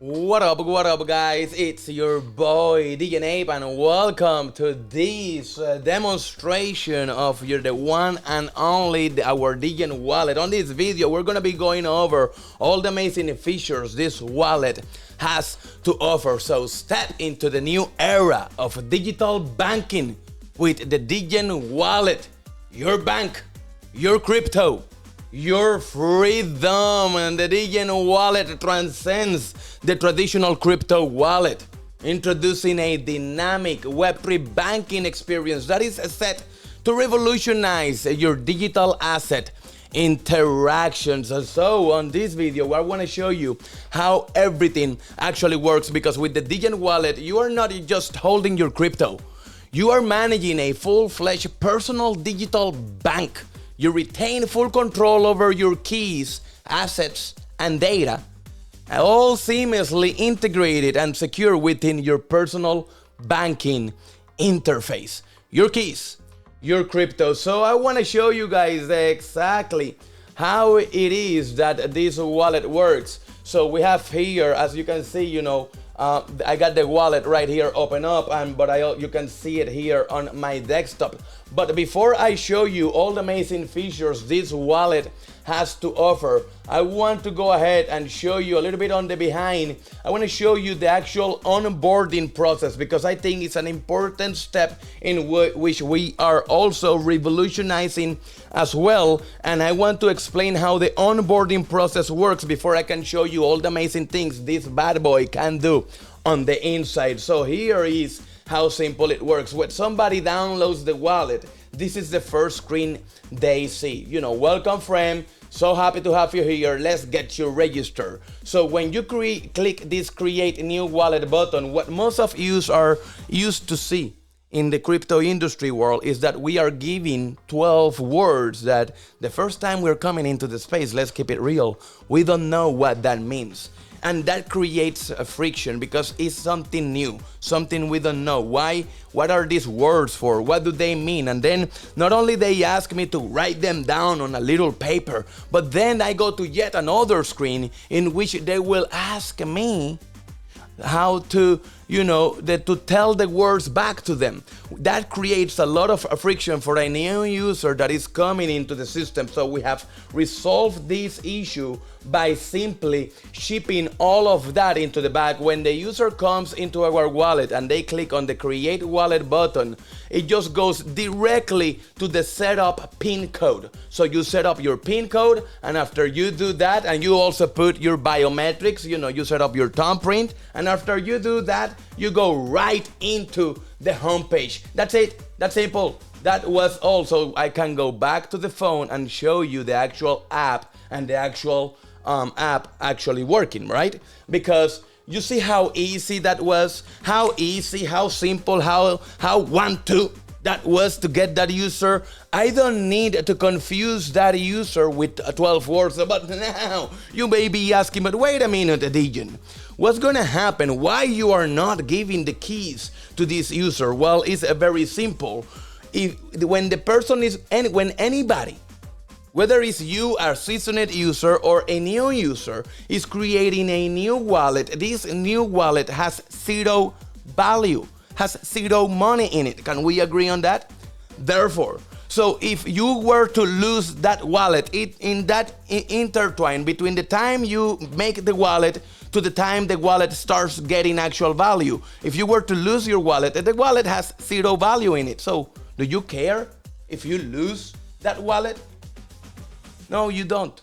What up guys, it's your boy Degen and welcome to this demonstration of the one and only our Degen wallet. On this video we're gonna be going over all the amazing features this wallet has to offer. So step into the new era of digital banking with the Degen wallet. Your bank, your crypto, your freedom. And the Degen wallet transcends the traditional crypto wallet, introducing a dynamic Web3 banking experience that is set to revolutionize your digital asset interactions. So on this video I want to show you how everything actually works, because with the Degen wallet you are not just holding your crypto, you are managing a full-fledged personal digital bank. You retain full control over your keys, assets, and data, all seamlessly integrated and secure within your personal banking interface. Your keys, your crypto. So I want to show you guys exactly how it is that this wallet works. So we have here, as you can see, I got the wallet right here open up, but you can see it here on my desktop. But before I show you all the amazing features this wallet has to offer, I want to go ahead and show you a little bit on the behind. I want to show you the actual onboarding process, because I think it's an important step in which we are also revolutionizing as well. And I want to explain how the onboarding process works before I can show you all the amazing things this bad boy can do on the inside. So here is how simple it works. When somebody downloads the wallet, this is the first screen they see. Welcome friend, so happy to have you here, let's get you registered. So when you click this create new wallet button, what most of you are used to see in the crypto industry world is that we are giving 12 words that the first time we're coming into the space, let's keep it real, we don't know what that means. And that creates a friction because it's something new, something we don't know. Why? What are these words for? What do they mean? And then not only they ask me to write them down on a little paper, but then I go to yet another screen in which they will ask me how to, to tell the words back to them. That creates a lot of friction for a new user that is coming into the system. So we have resolved this issue by simply shipping all of that into the back. When the user comes into our wallet and they click on the create wallet button, it just goes directly to the setup PIN code. So you set up your PIN code, and after you do that, and you also put your biometrics, you set up your thumbprint, and after you do that, you go right into the home page. That's it. That's simple. That was all. So I can go back to the phone and show you the actual app and the actual app actually working, right? Because you see how easy that was, how easy, how simple, how 1-2 that was to get that user. I don't need to confuse that user with 12 words. But now you may be asking, but wait a minute, Degen, what's gonna happen? Why you are not giving the keys to this user? Well, it's very simple. When anybody, whether it's you, a seasoned user, or a new user, is creating a new wallet, this new wallet has zero value, has zero money in it. Can we agree on that? Therefore, so if you were to lose that wallet, in that intertwine between the time you make the wallet to the time the wallet starts getting actual value, if you were to lose your wallet, the wallet has zero value in it. So do you care if you lose that wallet? No, you don't.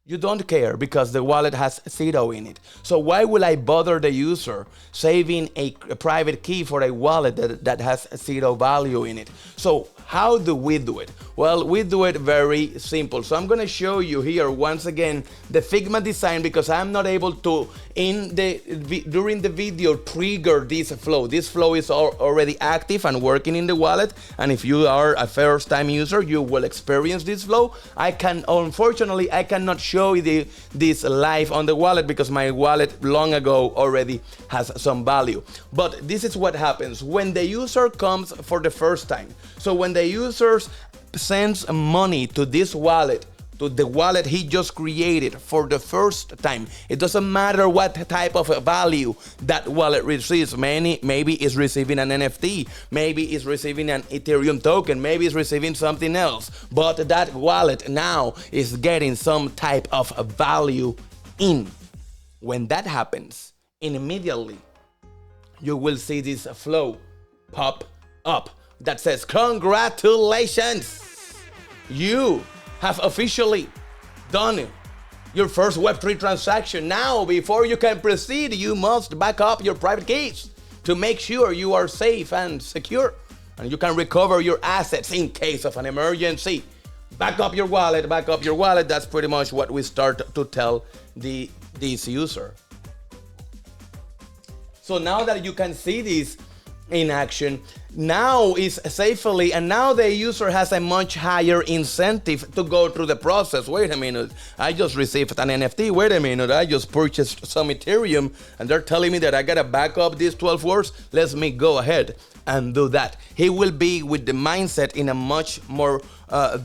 You don't care because the wallet has zero in it. So why will I bother the user saving a private key for a wallet that has zero value in it? So how do we do it? Well, we do it very simple. So I'm going to show you here once again the Figma design, because I'm not able to during the video trigger this flow. This flow is already active and working in the wallet, and if you are a first time user, you will experience this flow. Unfortunately I cannot show you this live on the wallet because my wallet long ago already has some value. But this is what happens when the user comes for the first time. So when the user sends money to this wallet to the wallet he just created for the first time. It doesn't matter what type of value that wallet receives. Maybe it's receiving an NFT, maybe it's receiving an Ethereum token, maybe it's receiving something else. But that wallet now is getting some type of value in. When that happens, immediately you will see this flow pop up that says, congratulations, you have officially done your first Web3 transaction. Now, before you can proceed, you must back up your private keys to make sure you are safe and secure and you can recover your assets in case of an emergency. Back up your wallet, back up your wallet. That's pretty much what we start to tell this user. So now that you can see this in action, now is safely, and now the user has a much higher incentive to go through the process. Wait a minute, I just received an NFT. Wait a minute, I just purchased some Ethereum and they're telling me that I gotta back up these 12 words. Let me go ahead and do that. He will be with the mindset in a much more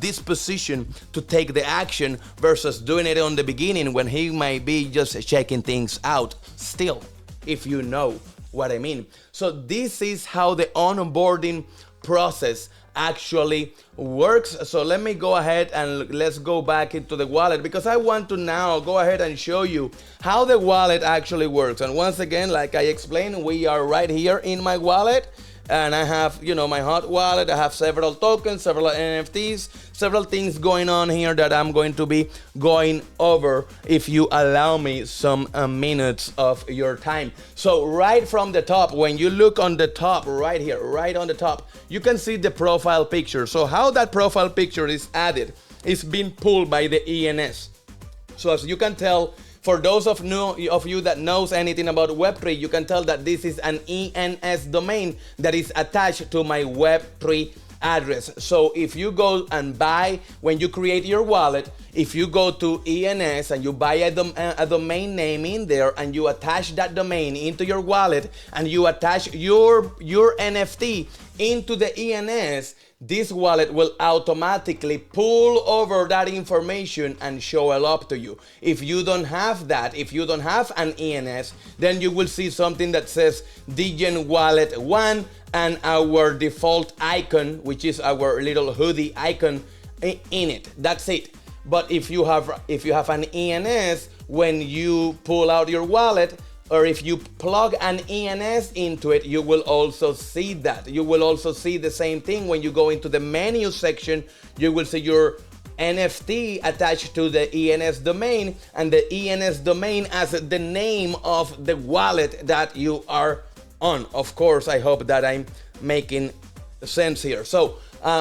disposition to take the action versus doing it on the beginning when he might be just checking things out still, if you know what I mean. So this is how the onboarding process actually works. So let me go ahead and let's go back into the wallet, because I want to now go ahead and show you how the wallet actually works. And once again, like I explained, we are right here in my wallet. And I have, my hot wallet. I have several tokens, several NFTs, several things going on here that I'm going to be going over if you allow me some minutes of your time. So right from the top, when you look on the top right here, right on the top, you can see the profile picture. So how that profile picture is added is being pulled by the ENS. So as you can tell, for those of you that knows anything about Web3, you can tell that this is an ENS domain that is attached to my Web3 address. So if you go and buy, when you create your wallet, if you go to ENS and you buy a domain name in there and you attach that domain into your wallet and you attach your NFT into the ENS, this wallet will automatically pull over that information and show it up to you. If you don't have that, if you don't have an ENS, then you will see something that says Degen Wallet 1 and our default icon, which is our little hoodie icon in it. That's it. But if you have an ENS, when you pull out your wallet, or if you plug an ENS into it, you will also see that. You will also see the same thing when you go into the menu section. You will see your NFT attached to the ENS domain, and the ENS domain as the name of the wallet that you are on. Of course, I hope that I'm making sense here. So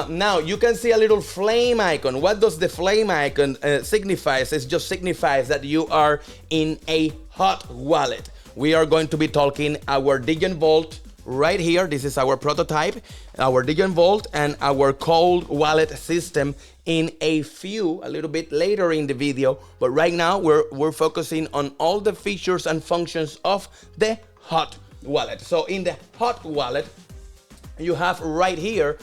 now you can see a little flame icon. What does the flame icon signify? It just signifies that you are in a hot wallet. We are going to be talking our Degen Vault right here. This is our prototype, our Degen Vault and our cold wallet system in a little bit later in the video. But right now we're focusing on all the features and functions of the hot wallet. So in the hot wallet, you have right here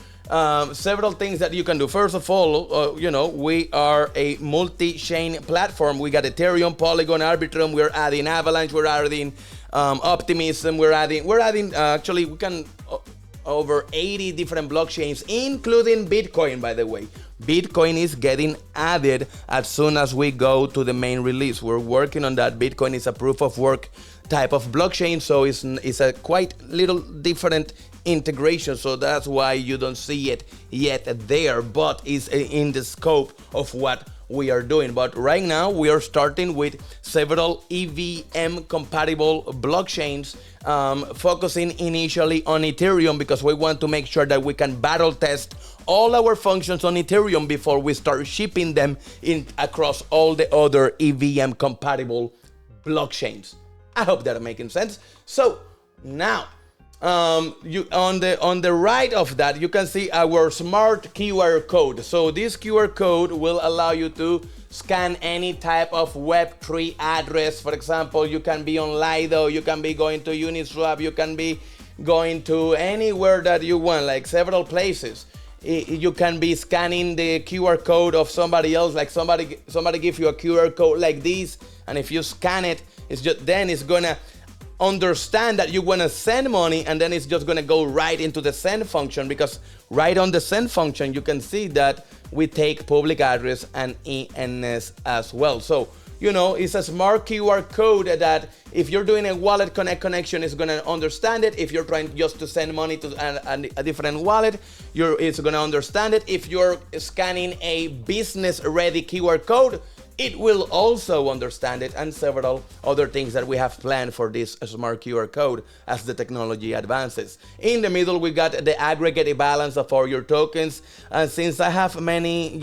several things that you can do. First of all, we are a multi-chain platform. We got Ethereum, Polygon, Arbitrum. We're adding Avalanche. We're adding Optimism. We're adding. Actually, we can over 80 different blockchains, including Bitcoin. By the way, Bitcoin is getting added as soon as we go to the main release. We're working on that. Bitcoin is a proof of work type of blockchain, so it's a quite little different integration, so that's why you don't see it yet there, but it's in the scope of what we are doing. But right now we are starting with several EVM compatible blockchains, focusing initially on Ethereum because we want to make sure that we can battle test all our functions on Ethereum before we start shipping them in across all the other EVM compatible blockchains. I hope that is making sense. So now you on the right of that, you can see our smart QR code. So this QR code will allow you to scan any type of Web3 address. For example, you can be on Lido, you can be going to Uniswap, you can be going to anywhere that you want, like several places. You can be scanning the QR code of somebody else, like somebody give you a QR code like this, and if you scan it, then it's gonna understand that you want to send money, and then it's just going to go right into the send function, because right on the send function you can see that we take public address and ENS as well. So it's a smart QR code that if you're doing a wallet connect connection, it's going to understand it. If you're trying just to send money to a different wallet, it's going to understand it. If you're scanning a business ready QR code, it will also understand it, and several other things that we have planned for this smart QR code as the technology advances. In the middle, we got the aggregate balance of all your tokens. And since I have many,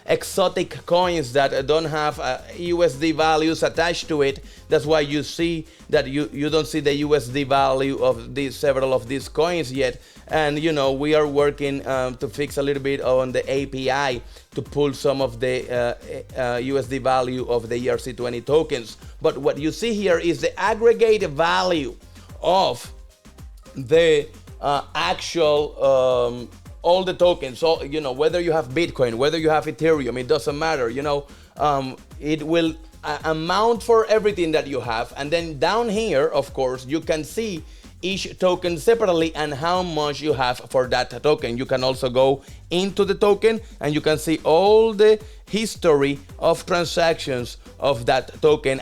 exotic coins that don't have USD values attached to it, that's why you see that you don't see the USD value of several of these coins yet. And we are working to fix a little bit on the API to pull some of the USD value of the ERC20 tokens. But what you see here is the aggregate value of the actual all the tokens. So whether you have Bitcoin, whether you have Ethereum, it doesn't matter. It will amount for everything that you have. And then down here, of course, you can see each token separately and how much you have for that token. You can also go into the token and you can see all the history of transactions of that token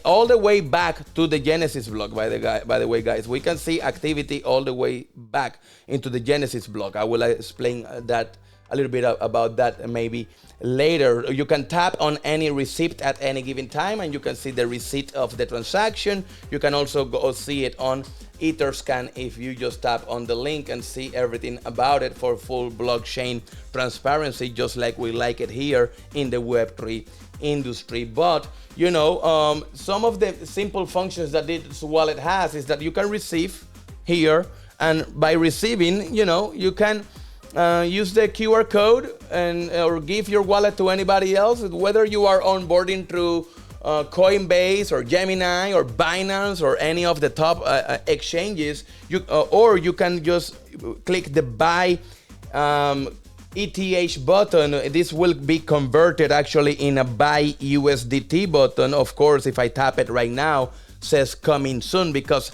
all the way back to the Genesis block. By the way, guys, we can see activity all the way back into the Genesis block. I will explain that a little bit about that maybe later. You can tap on any receipt at any given time and you can see the receipt of the transaction. You can also go see it on Etherscan if you just tap on the link and see everything about it for full blockchain transparency, just like we like it here in the Web3 industry. But some of the simple functions that this wallet has is that you can receive here, and by receiving, you can use the QR code or give your wallet to anybody else, whether you are onboarding through Coinbase or Gemini or Binance or any of the top exchanges, or you can just click the buy ETH button. This will be converted actually in a buy USDT button. Of course, if I tap it right now, says coming soon, because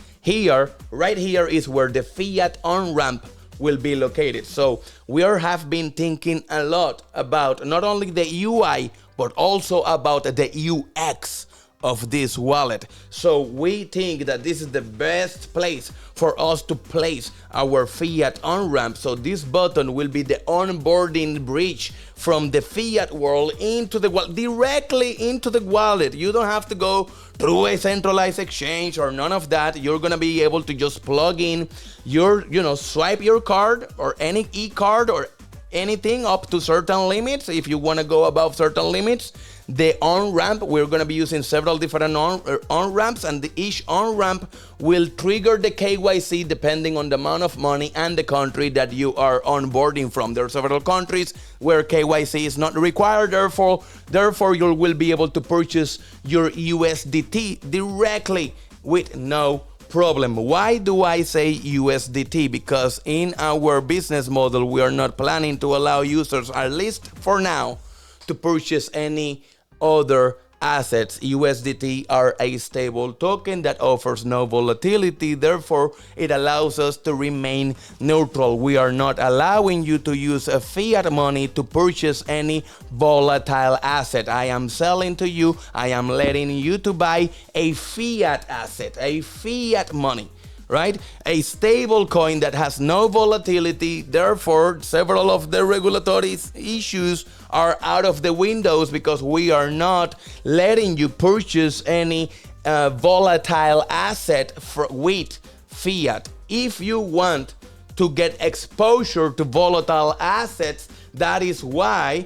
right here is where the Fiat on-ramp will be located. So have been thinking a lot about not only the UI, but also about the UX of this wallet. So we think that this is the best place for us to place our Fiat on-ramp. So this button will be the onboarding bridge from the Fiat world into the wallet, directly into the wallet. You don't have to go through a centralized exchange or none of that. You're gonna be able to just plug in your, swipe your card or any e-card or anything up to certain limits. If you want to go above certain limits, the on-ramp, we're going to be using several different on-ramps, and each on-ramp will trigger the KYC depending on the amount of money and the country that you are onboarding from. There are several countries where KYC is not required, therefore you will be able to purchase your USDT directly with no problem. Why do I say USDT? Because in our business model, we are not planning to allow users, at least for now, to purchase any other assets. USDT are a stable token that offers no volatility. Therefore, it allows us to remain neutral. We are not allowing you to use a fiat money to purchase any volatile asset. I am selling to you, I am letting you to buy a fiat asset, a fiat money, right? A stable coin that has no volatility. Therefore, several of the regulatory issues are out of the windows because we are not letting you purchase any volatile asset with fiat. If you want to get exposure to volatile assets, That is why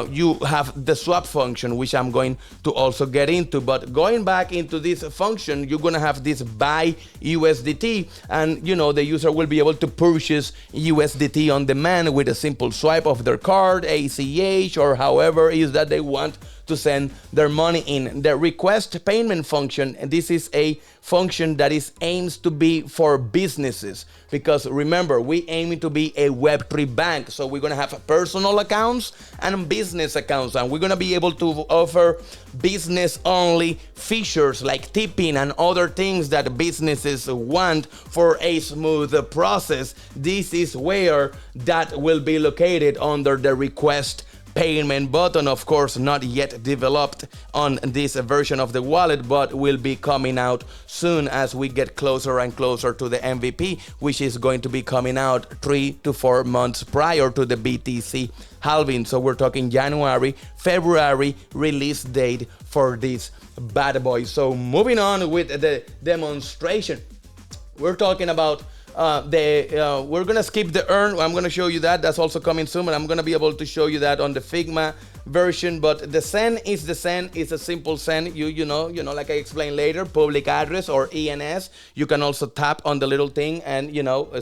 you have the swap function, which I'm going to also get into. But going back into this function, you're gonna have this buy USDT, and the user will be able to purchase USDT on demand with a simple swipe of their card, ACH, or however is that they want to send their money in. The request payment function, and this is a function that is aims to be for businesses, because remember, we aim to be a Web3 bank. So we're gonna have personal accounts and business accounts, and we're gonna be able to offer business only features like tipping and other things that businesses want for a smooth process. This is where that will be located under the request payment button. Of course, not yet developed on this version of the wallet, but will be coming out soon as we get closer and closer to the MVP, which is going to be coming out 3 to 4 months prior to the BTC halving. So we're talking January, February release date for this bad boy. So moving on with the demonstration, we're talking about we're gonna skip the earn. I'm gonna show you that. That's also coming soon, and I'm gonna be able to show you that on the Figma version. But the send is the send. It's a simple send. You know, like I explained later, public address or ENS. You can also tap on the little thing and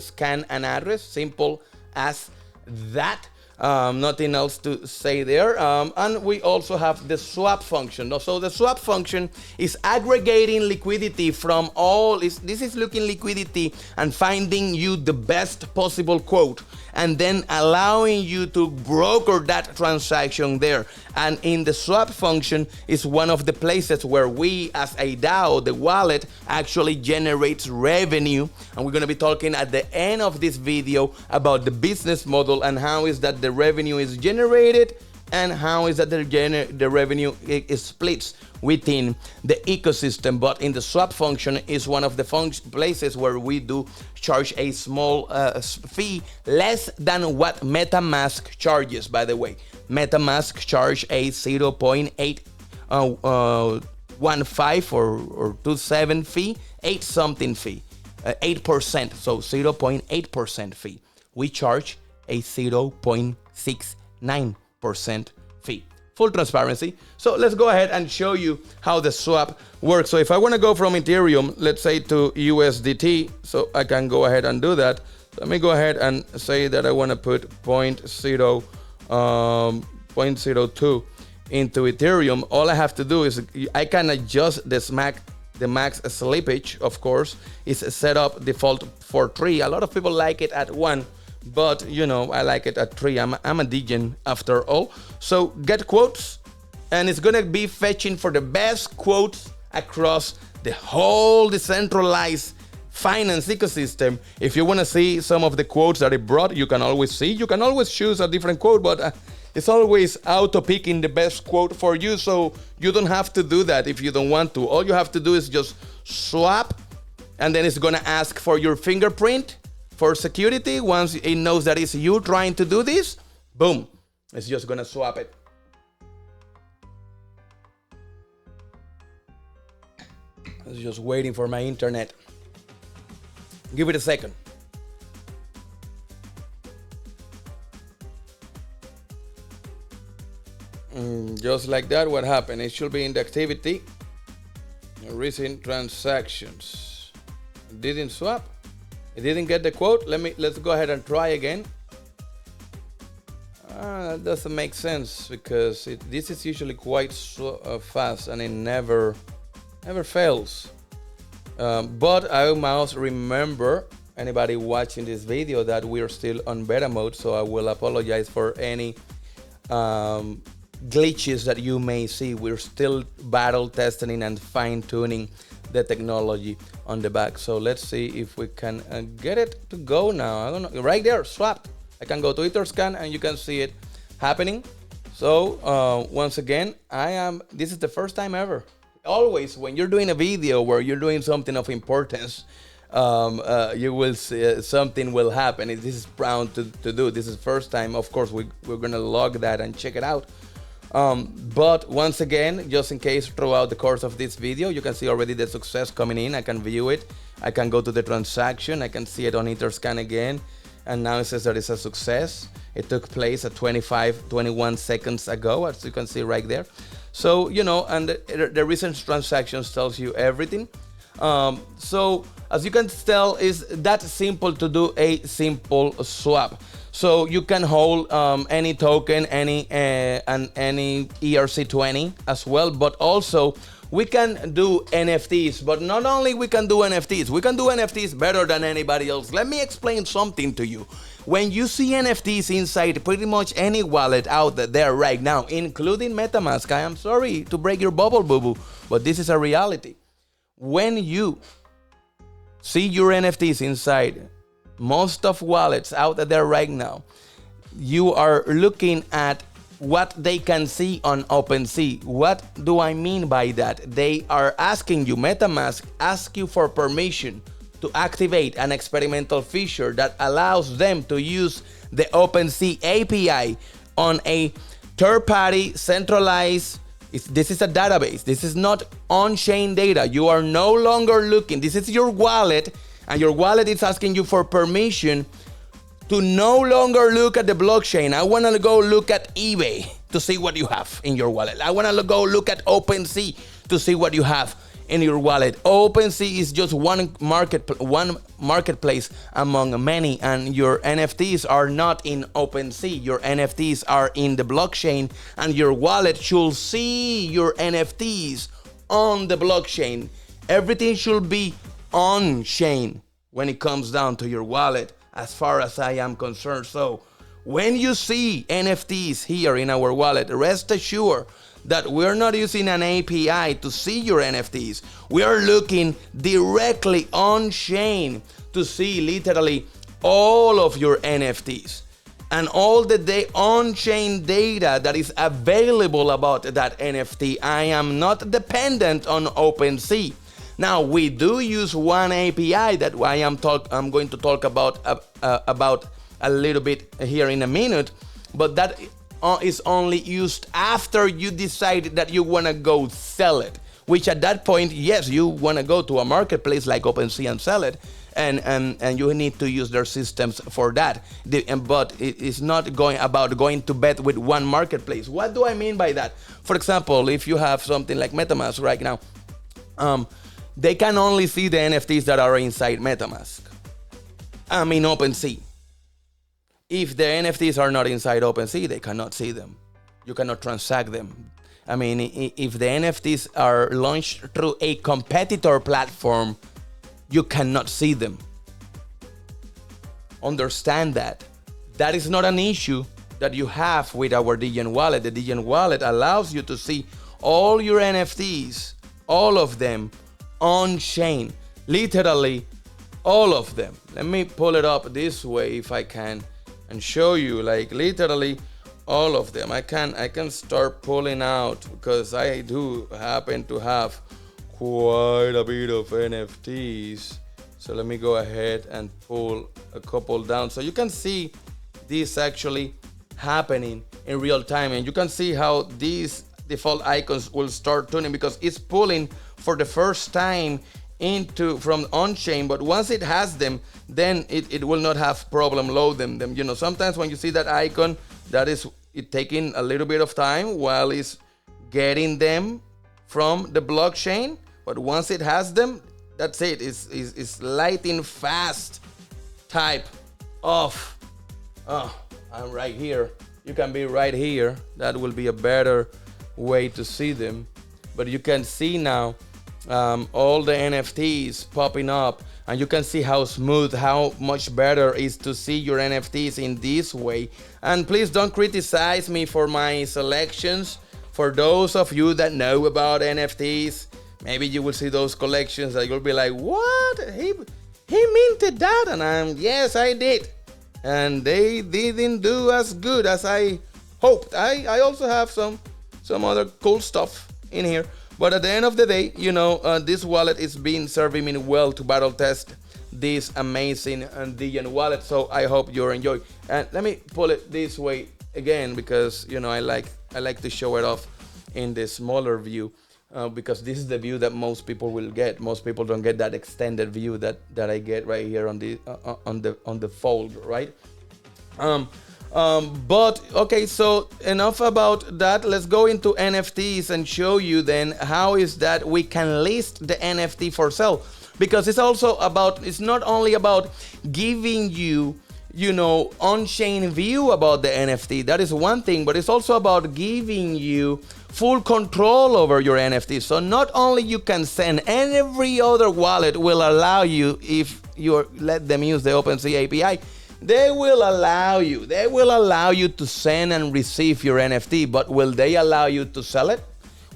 scan an address. Simple as that. Nothing else to say there. And we also have the swap function. So the swap function is aggregating liquidity from all. This is looking liquidity and finding you the best possible quote, and then allowing you to broker that transaction there. And in the swap function is one of the places where we, as a DAO, the wallet, actually generates revenue. And we're going to be talking at the end of this video about the business model and how is that the revenue is generated and how is that the revenue is split within the ecosystem. But in the swap function is one of the places where we do charge a small fee, less than what MetaMask charges, by the way. MetaMask charge a 0.815 or 27 fee, 8 something fee, 8%, so 0.8% fee. We charge a 0.69% fee. Full transparency. So let's go ahead and show you how the swap works. So if I want to go from Ethereum, let's say to USDT, so I can go ahead and do that. Let me go ahead and say that I want to put 0.02 into Ethereum. All I have to do is I can adjust the max slippage, of course, is set up default for 3. A lot of people like it at 1, but I like it at 3. I'm a Degen after all. So get quotes, and it's gonna be fetching for the best quotes across the whole decentralized finance ecosystem. If you want to see some of the quotes that it brought, you can always see. You can always choose a different quote, but it's always auto picking the best quote for you, so you don't have to do that if you don't want to. All you have to do is just swap, and then it's gonna ask for your fingerprint for security. Once it knows that it's you trying to do this, boom, it's just gonna swap it. It's just waiting for my internet. Give it a second. Just like that, what happened? It should be in the activity. Recent transactions. It didn't swap. It didn't get the quote. Let's go ahead and try again. That doesn't make sense because this is usually quite fast and it never fails. But I must remember anybody watching this video that we're still on beta mode, so I will apologize for any glitches that you may see. We're still battle testing and fine tuning the technology on the back. So let's see if we can get it to go now. I don't know, right there, swapped. I can go to Etherscan and you can see it happening. So once again, this is the first time ever. Always when you're doing a video where you're doing something of importance, you will see something will happen. This is bound to do. This is the first time. Of course, we're gonna log that and check it out. But once again, just in case throughout the course of this video, you can see already the success coming in. I can view it. I can go to the transaction. I can see it on Etherscan again. And now it says that it's a success. It took place at 21 seconds ago, as you can see right there. So, and the recent transactions tells you everything. So as you can tell, is that simple to do a simple swap. So you can hold any token, any ERC20 as well, but also we can do NFTs. But not only we can do NFTs, we can do NFTs better than anybody else. Let me explain something to you. When you see NFTs inside pretty much any wallet out there right now, including MetaMask, I am sorry to break your bubble, boo-boo, but this is a reality. When you see your NFTs inside most of wallets out there right now, you are looking at what they can see on OpenSea. What do I mean by that? They are asking you, MetaMask asks you for permission to activate an experimental feature that allows them to use the OpenSea API on a third-party centralized. This is a database. This is not on-chain data. You are no longer looking. This is your wallet, and your wallet is asking you for permission to no longer look at the blockchain. I want to go look at eBay to see what you have in your wallet. I want to go look at OpenSea to see what you have in your wallet. OpenSea is just one marketplace among many, and your NFTs are not in OpenSea. Your NFTs are in the blockchain, and your wallet should see your NFTs on the blockchain. Everything should be on chain when it comes down to your wallet, as far as I am concerned. So when you see NFTs here in our wallet, rest assured that we're not using an API to see your NFTs. We are looking directly on chain to see literally all of your NFTs and all the on-chain data that is available about that NFT. I am not dependent on OpenSea. Now, we do use one API that I'm going to talk about a little bit here in a minute, but that is only used after you decide that you want to go sell it, which at that point, yes, you want to go to a marketplace like OpenSea and sell it, and you need to use their systems for that. But it's not going to bet with one marketplace. What do I mean by that? For example, if you have something like MetaMask right now, they can only see the NFTs that are inside MetaMask. I mean OpenSea. If the NFTs are not inside OpenSea, they cannot see them. You cannot transact them. I mean, if the NFTs are launched through a competitor platform, you cannot see them. Understand that. That is not an issue that you have with our Degen Wallet. The Degen Wallet allows you to see all your NFTs, all of them, on chain. Literally, all of them. Let me pull it up this way if I can, and show you, like, literally all of them. I can start pulling out, because I do happen to have quite a bit of NFTs. So let me go ahead and pull a couple down so you can see this actually happening in real time, and you can see how these default icons will start tuning, because it's pulling for the first time from on-chain, but once it has them, then it will not have problem loading them. Sometimes when you see that icon, that is it taking a little bit of time while it's getting them from the blockchain, but once it has them, that's it. It's lightning fast type of, I'm right here. You can be right here. That will be a better way to see them, but you can see now all the NFTs popping up, and you can see how smooth, how much better is to see your NFTs in this way. And please don't criticize me for my selections. For those of you that know about NFTs, maybe you will see those collections that you'll be like, what? He minted that? And yes, I did. And they didn't do as good as I hoped. I also have some other cool stuff in here. But at the end of the day, this wallet is being serving me well to battle test this amazing Degen wallet. So I hope you're enjoying. And let me pull it this way again, because I like to show it off in the smaller view, because this is the view that most people will get. Most people don't get that extended view that I get right here on the fold, right? But okay, so enough about that. Let's go into NFTs and show you then how is that we can list the NFT for sale. Because it's also about, it's not only about giving you, you know, on-chain view about the NFT. That is one thing, but it's also about giving you full control over your NFT. So not only you can send, and every other wallet will allow you, if you let them use the OpenSea API, they will allow you to send and receive your NFT, but will they allow you to sell it?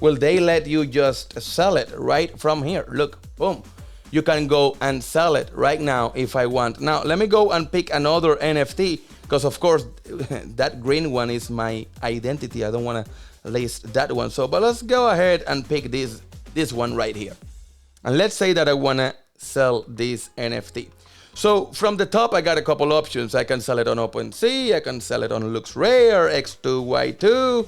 Will they let you just sell it right from here? Look, boom. You can go and sell it right now if I want. Now, let me go and pick another NFT, because of course, that green one is my identity. I don't want to list that one. So, but let's go ahead and pick this one right here. And let's say that I want to sell this NFT. So from the top, I got a couple options. I can sell it on OpenSea, I can sell it on LooksRare, X2Y2,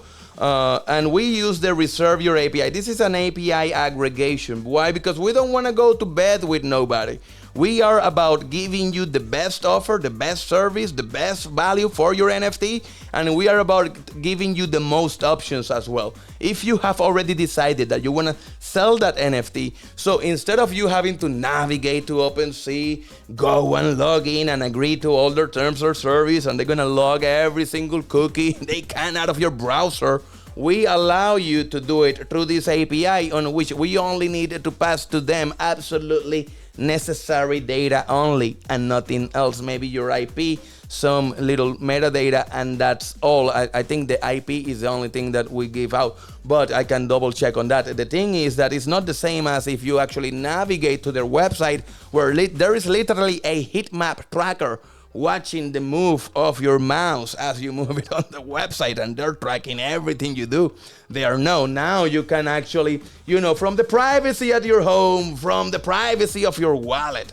and we use the Reserve Your API. This is an API aggregation. Why? Because we don't want to go to bed with nobody. We are about giving you the best offer, the best service, the best value for your NFT, and we are about giving you the most options as well. If you have already decided that you want to sell that NFT, so instead of you having to navigate to OpenSea, go and log in and agree to all their terms or service, and they're going to log every single cookie they can out of your browser, we allow you to do it through this API, on which we only need to pass to them absolutely necessary data only and nothing else. Maybe your IP, some little metadata, and that's all. I think the IP is the only thing that we give out, but I can double check on that. The thing is that it's not the same as if you actually navigate to their website, where there is literally a heat map tracker watching the move of your mouse as you move it on the website, and they're tracking everything you do there. No, now you can actually, you know, from the privacy at your home, from the privacy of your wallet,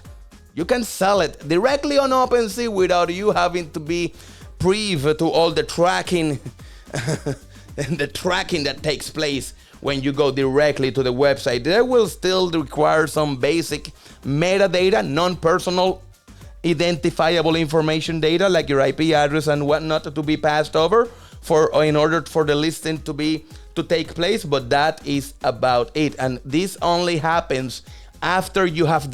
you can sell it directly on OpenSea without you having to be privy to all the tracking and the tracking that takes place when you go directly to the website. They will still require some basic metadata, non-personal identifiable information data like your IP address and whatnot to be passed over in order for the listing to take place, but that is about it. And this only happens after you have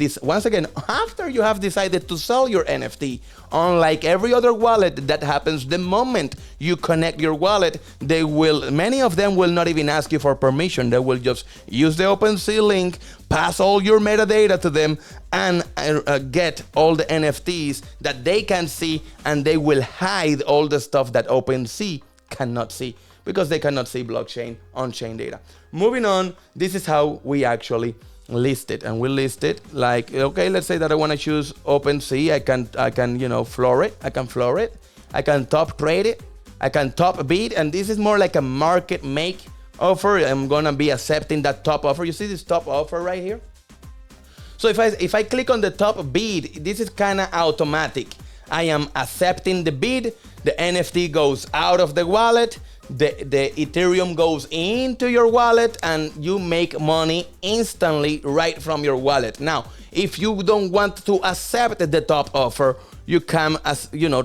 after you have decided to sell your NFT. Unlike every other wallet, that happens the moment you connect your wallet. Many of them will not even ask you for permission. They will just use the OpenSea link, pass all your metadata to them, and get all the NFTs that they can see, and they will hide all the stuff that OpenSea cannot see, because they cannot see blockchain on-chain data. Moving on, this is how we actually list it, and we list it like, okay, let's say that I want to choose OpenSea. I can, you know, floor it. I can top trade it. I can top bid, and this is more like a market make offer. I'm gonna be accepting that top offer. You see this top offer right here? So if I click on the top bid, this is kind of automatic. I am accepting the bid. The NFT goes out of the wallet. The Ethereum goes into your wallet, and you make money instantly right from your wallet. Now, if you don't want to accept the top offer, you can,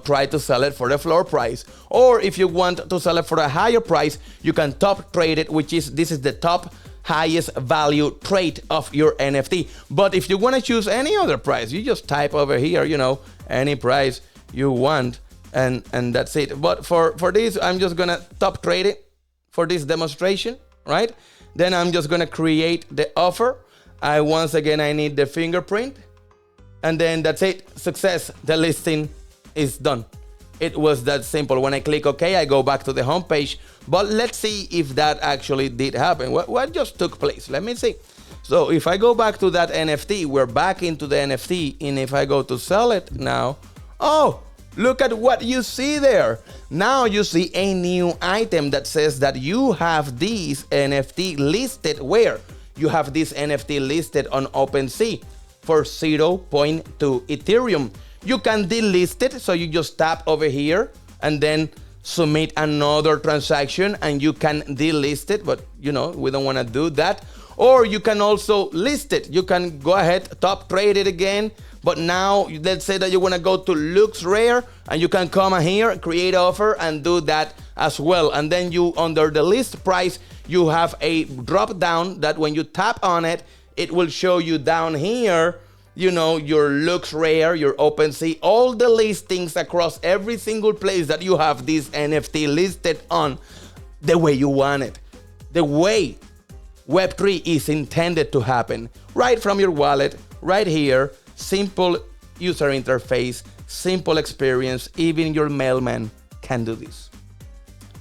try to sell it for the floor price. Or if you want to sell it for a higher price, you can top trade it, this is the top highest value trade of your NFT. But if you want to choose any other price, you just type over here, any price you want. And that's it. But for this, I'm just gonna top trade it for this demonstration, right? Then I'm just gonna create the offer. Once again, I need the fingerprint, and then that's it. Success. The listing is done. It was that simple. When I click OK, I go back to the home page. But let's see if that actually did happen. What just took place? Let me see. So if I go back to that NFT, we're back into the NFT, and if I go to sell it now, oh, look at what you see there. Now you see a new item that says that you have this NFT listed where? You have this NFT listed on OpenSea for 0.2 Ethereum. You can delist it, so you just tap over here and then submit another transaction and you can delist it, but we don't want to do that. Or you can also list it. You can go ahead, top trade it again. But now, let's say that you want to go to Looks Rare, and you can come here, create offer, and do that as well. And then you, under the list price, you have a drop down that when you tap on it, it will show you down here, you know, your Looks Rare, your OpenSea, all the listings across every single place that you have this NFT listed on the way you want it. The way Web3 is intended to happen. Right from your wallet, right here. Simple user interface, simple experience. Even your mailman can do this.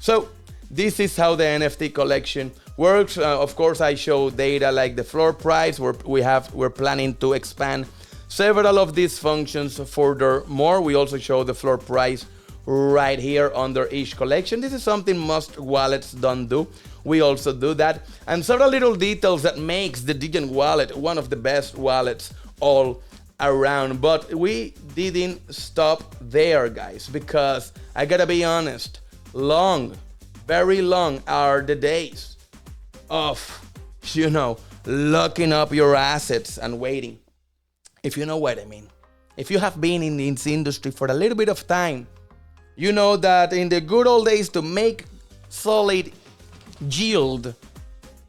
So this is how the NFT collection works. Of course, I show data like the floor price. We're planning to expand several of these functions furthermore. We also show the floor price right here under each collection. This is something most wallets don't do. We also do that, and several little details that makes the Degen Wallet one of the best wallets all around. But we didn't stop there, guys, because I gotta be honest, very long are the days of, you know, locking up your assets and waiting. If you know what I mean. If you have been in this industry for a little bit of time, you know that in the good old days, to make solid yield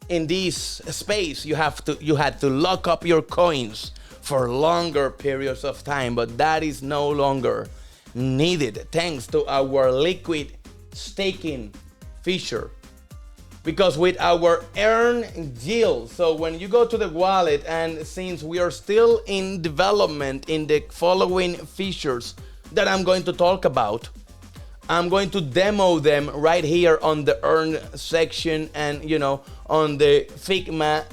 in this space, you had to lock up your coins for longer periods of time, but that is no longer needed thanks to our liquid staking feature. Because with our earn yield, so when you go to the wallet, and since we are still in development in the following features that I'm going to talk about, I'm going to demo them right here on the earn section and, you know, on the Figma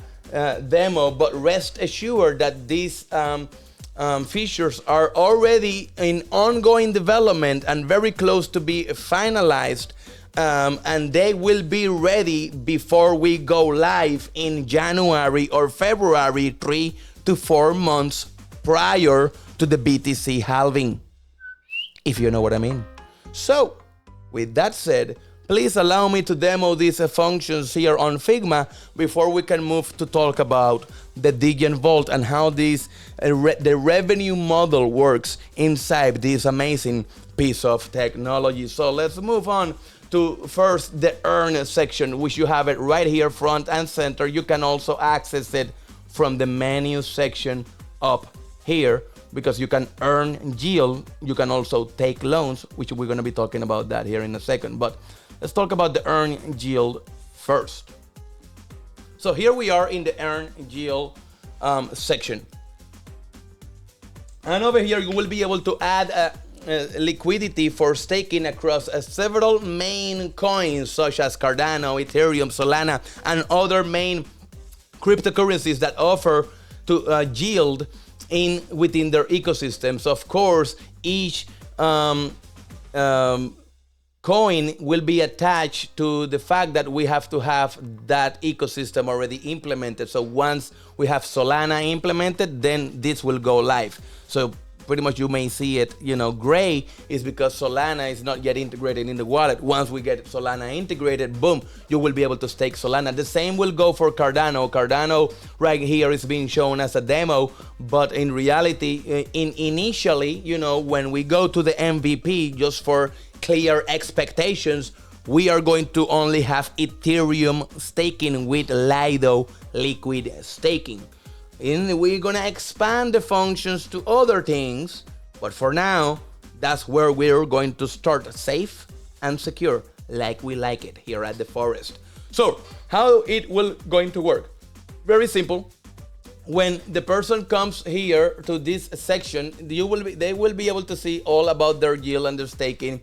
demo. But rest assured that these features are already in ongoing development and very close to be finalized. And they will be ready before we go live in January or February, 3 to 4 months prior to the BTC halving, if you know what I mean. So, with that said, please allow me to demo these functions here on Figma before we can move to talk about the Degen Vault and how this the revenue model works inside this amazing piece of technology. So let's move on to first the earn section, which you have it right here front and center. You can also access it from the menu section up here, because you can earn yield. You can also take loans, which we're going to be talking about that here in a second. But let's talk about the earn yield first. So here we are in the earn yield section. And over here you will be able to add liquidity for staking across several main coins such as Cardano, Ethereum, Solana, and other main cryptocurrencies that offer to yield within their ecosystems. Of course, each coin will be attached to the fact that we have to have that ecosystem already implemented. So once we have Solana implemented, then this will go live. So pretty much you may see it, you know, gray is because Solana is not yet integrated in the wallet. Once we get Solana integrated, boom, you will be able to stake Solana. The same will go for Cardano. Cardano right here is being shown as a demo, but in reality, initially, you know, when we go to the MVP, just for clear expectations, we are going to only have Ethereum staking with Lido liquid staking. And we're gonna expand the functions to other things, but for now, that's where we're going to start, safe and secure, like we like it here at the Forest. So, how it will going to work? Very simple. When the person comes here to this section, they will be able to see all about their yield and their staking.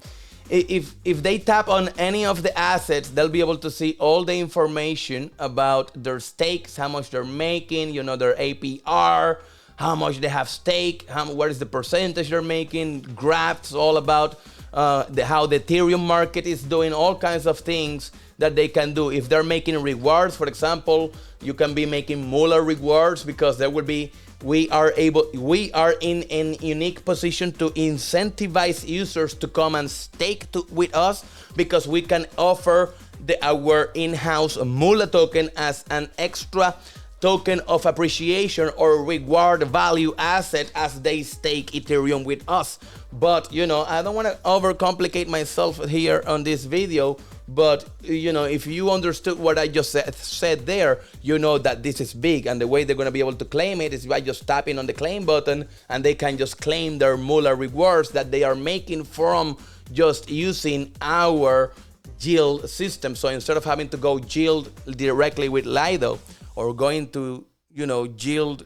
If they tap on any of the assets, they'll be able to see all the information about their stakes, how much they're making, you know, their APR, how much they have stake, what is the percentage they're making, graphs all about how the Ethereum market is doing, all kinds of things that they can do. If they're making rewards, for example, you can be making MOOLA rewards, because there will be we are in an unique position to incentivize users to come and stake with us, because we can offer our in-house MOOLA token as an extra token of appreciation or reward value asset as they stake Ethereum with us. But I don't want to overcomplicate myself here on this video, but if you understood what I just said there, you know that this is big, and the way they're going to be able to claim it is by just tapping on the claim button, and they can just claim their MOOLA rewards that they are making from just using our yield system. So instead of having to go yield directly with Lido, or going to yield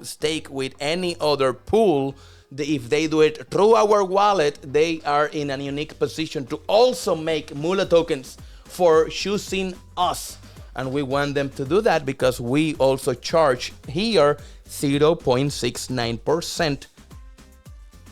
stake with any other pool, if they do it through our wallet, they are in a unique position to also make MOOLA tokens for choosing us. And we want them to do that because we also charge here 0.69%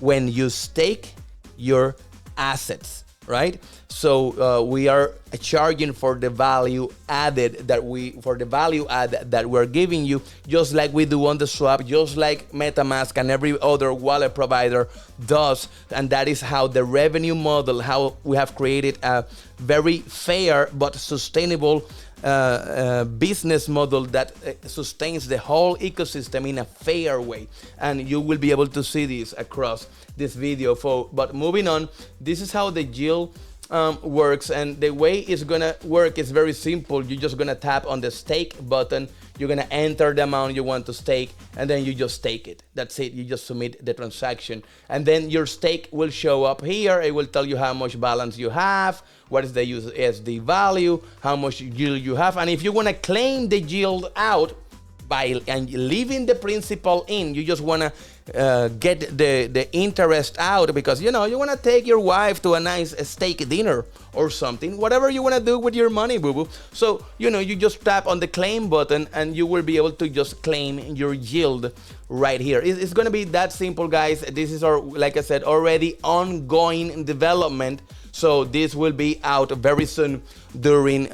when you stake your assets, right? So we are charging for the value added that we're giving you, just like we do on the swap, just like MetaMask and every other wallet provider does. And that is how the revenue model, how we have created a very fair but sustainable business model that sustains the whole ecosystem in a fair way. And you will be able to see this across this video. But moving on, this is how the yield works, and the way it's gonna work is very simple. You're just gonna tap on the stake button, you're gonna enter the amount you want to stake, and then you just stake it. That's it. You just submit the transaction, and then your stake will show up here. It will tell you how much balance you have, what is the USD value, how much yield you have, and if you want to claim the yield out by leaving the principal in, you just want to get the interest out, because you want to take your wife to a nice steak dinner or something, whatever you want to do with your money, boo-boo. So you just tap on the claim button and you will be able to just claim your yield right here. It's going to be that simple, guys. This is like I said, already ongoing development, so this will be out very soon during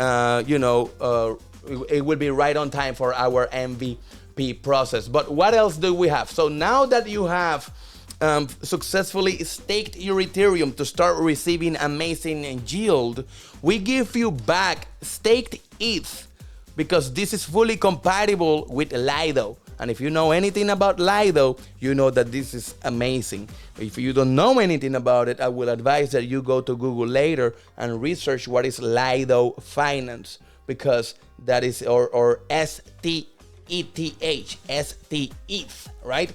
it will be right on time for our MVP process. But what else do we have? So now that you have successfully staked your Ethereum to start receiving amazing yield, we give you back staked ETH, because this is fully compatible with Lido. And if you know anything about Lido, you know that this is amazing. If you don't know anything about it, I will advise that you go to Google later and research what is Lido Finance, because that is or STETH, STETH, right?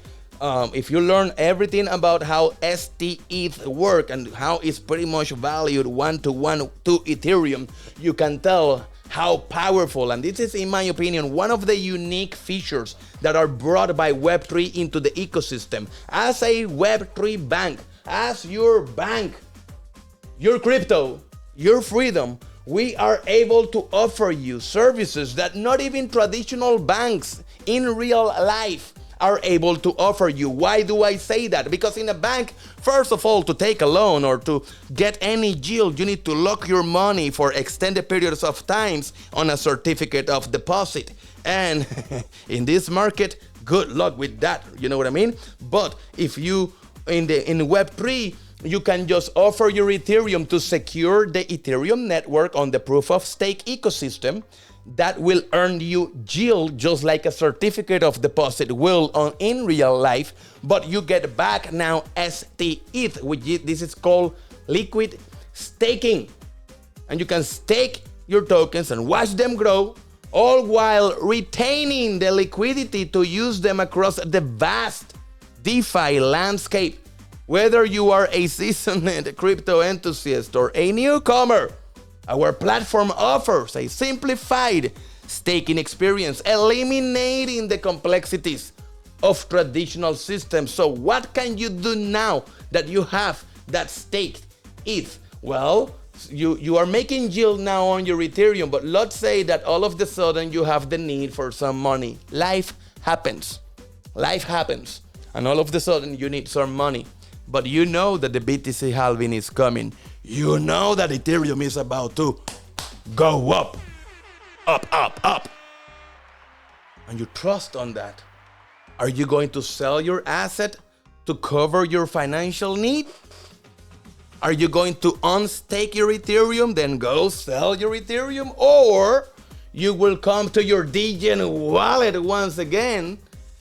If you learn everything about how STETH work and how it's pretty much valued 1-to-1 to Ethereum, you can tell how powerful, and this is, in my opinion, one of the unique features that are brought by Web3 into the ecosystem. As a Web3 bank, as your bank, your crypto, your freedom, we are able to offer you services that not even traditional banks in real life are able to offer you. Why do I say that? Because in a bank, first of all, to take a loan or to get any yield, you need to lock your money for extended periods of times on a certificate of deposit. And in this market, good luck with that. You know what I mean? But if you in Web3, you can just offer your Ethereum to secure the Ethereum network on the proof of stake ecosystem. That will earn you yield just like a certificate of deposit will in real life, but you get back now STETH, which this is called liquid staking. And you can stake your tokens and watch them grow, all while retaining the liquidity to use them across the vast DeFi landscape. Whether you are a seasoned crypto enthusiast or a newcomer, our platform offers a simplified staking experience, eliminating the complexities of traditional systems. So what can you do now that you have that staked ETH? Well, you are making yield now on your Ethereum, but let's say that all of a sudden you have the need for some money. Life happens. Life happens. And all of a sudden you need some money. But you know that the BTC halving is coming. You know that Ethereum is about to go up, up, up, up. And you trust on that. Are you going to sell your asset to cover your financial need? Are you going to unstake your Ethereum, then go sell your Ethereum? Or you will come to your Degen Wallet once again,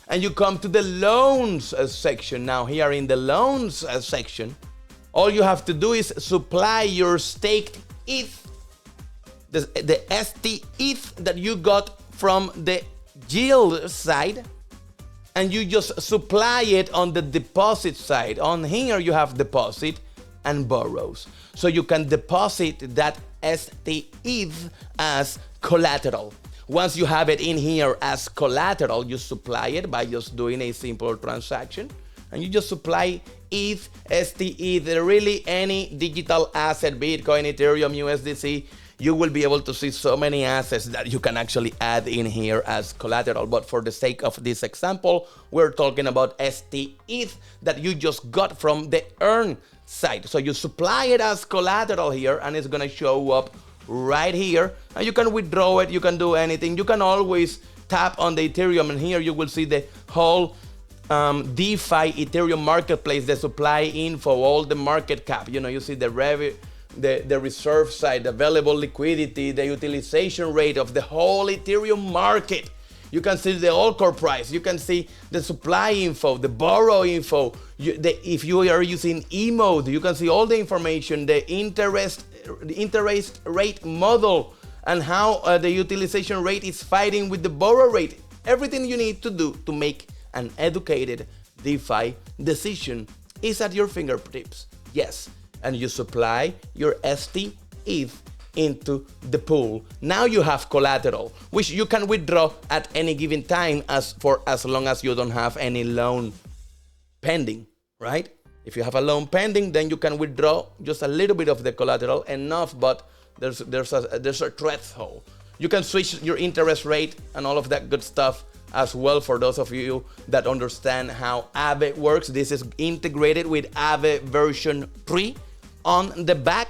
and you come to the loans section. Now here in the loans section, all you have to do is supply your staked ETH, the ST ETH that you got from the yield side, and you just supply it on the deposit side. On here you have deposit and borrows. So you can deposit that ST ETH as collateral. Once you have it in here as collateral, you supply it by just doing a simple transaction, and you just supply ETH, ST ETH, really any digital asset, Bitcoin, Ethereum, USDC. You will be able to see so many assets that you can actually add in here as collateral. But for the sake of this example, we're talking about ST ETH that you just got from the earn side. So you supply it as collateral here, and it's gonna show up right here, and you can withdraw it, you can do anything. You can always tap on the Ethereum, and here you will see the whole DeFi Ethereum marketplace, the supply info, all the market cap. You know, you see the reserve side, the available liquidity, the utilization rate of the whole Ethereum market. You can see the all-core price. You can see the supply info, the borrow info. If you are using E-mode, you can see all the information, the interest rate model, and how the utilization rate is fighting with the borrow rate. Everything you need to do to make an educated DeFi decision is at your fingertips. Yes, and you supply your ST ETH into the pool. Now you have collateral, which you can withdraw at any given time as long as you don't have any loan pending, right? If you have a loan pending, then you can withdraw just a little bit of the collateral, enough, but there's a threshold. You can switch your interest rate and all of that good stuff as well. For those of you that understand how Aave works, this is integrated with Aave version 3 on the back.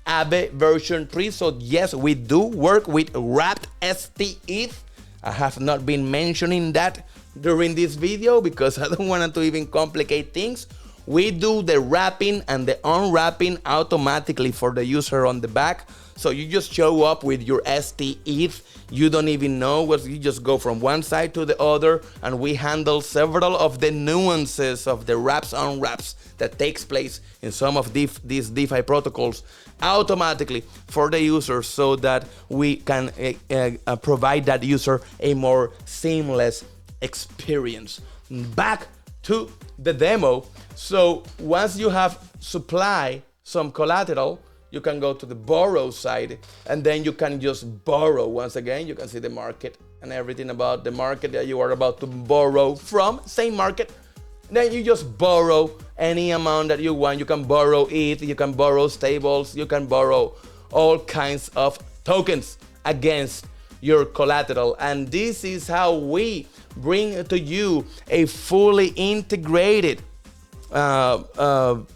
Aave version 3. So yes, we do work with wrapped ST ETH. I have not been mentioning that during this video because I don't want to even complicate things. We do the wrapping and the unwrapping automatically for the user on the back. So you just show up with your ST ETH. You don't even know what, you just go from one side to the other, and we handle several of the nuances of the wraps unwraps that takes place in some of these DeFi protocols automatically for the user, so that we can provide that user a more seamless experience. Back to the demo. So once you have supply some collateral, you can go to the borrow side, and then you can just borrow. Once again, you can see the market and everything about the market that you are about to borrow from, same market. Then you just borrow any amount that you want. You can borrow ETH, you can borrow stables, you can borrow all kinds of tokens against your collateral. And this is how we bring to you a fully integrated bank,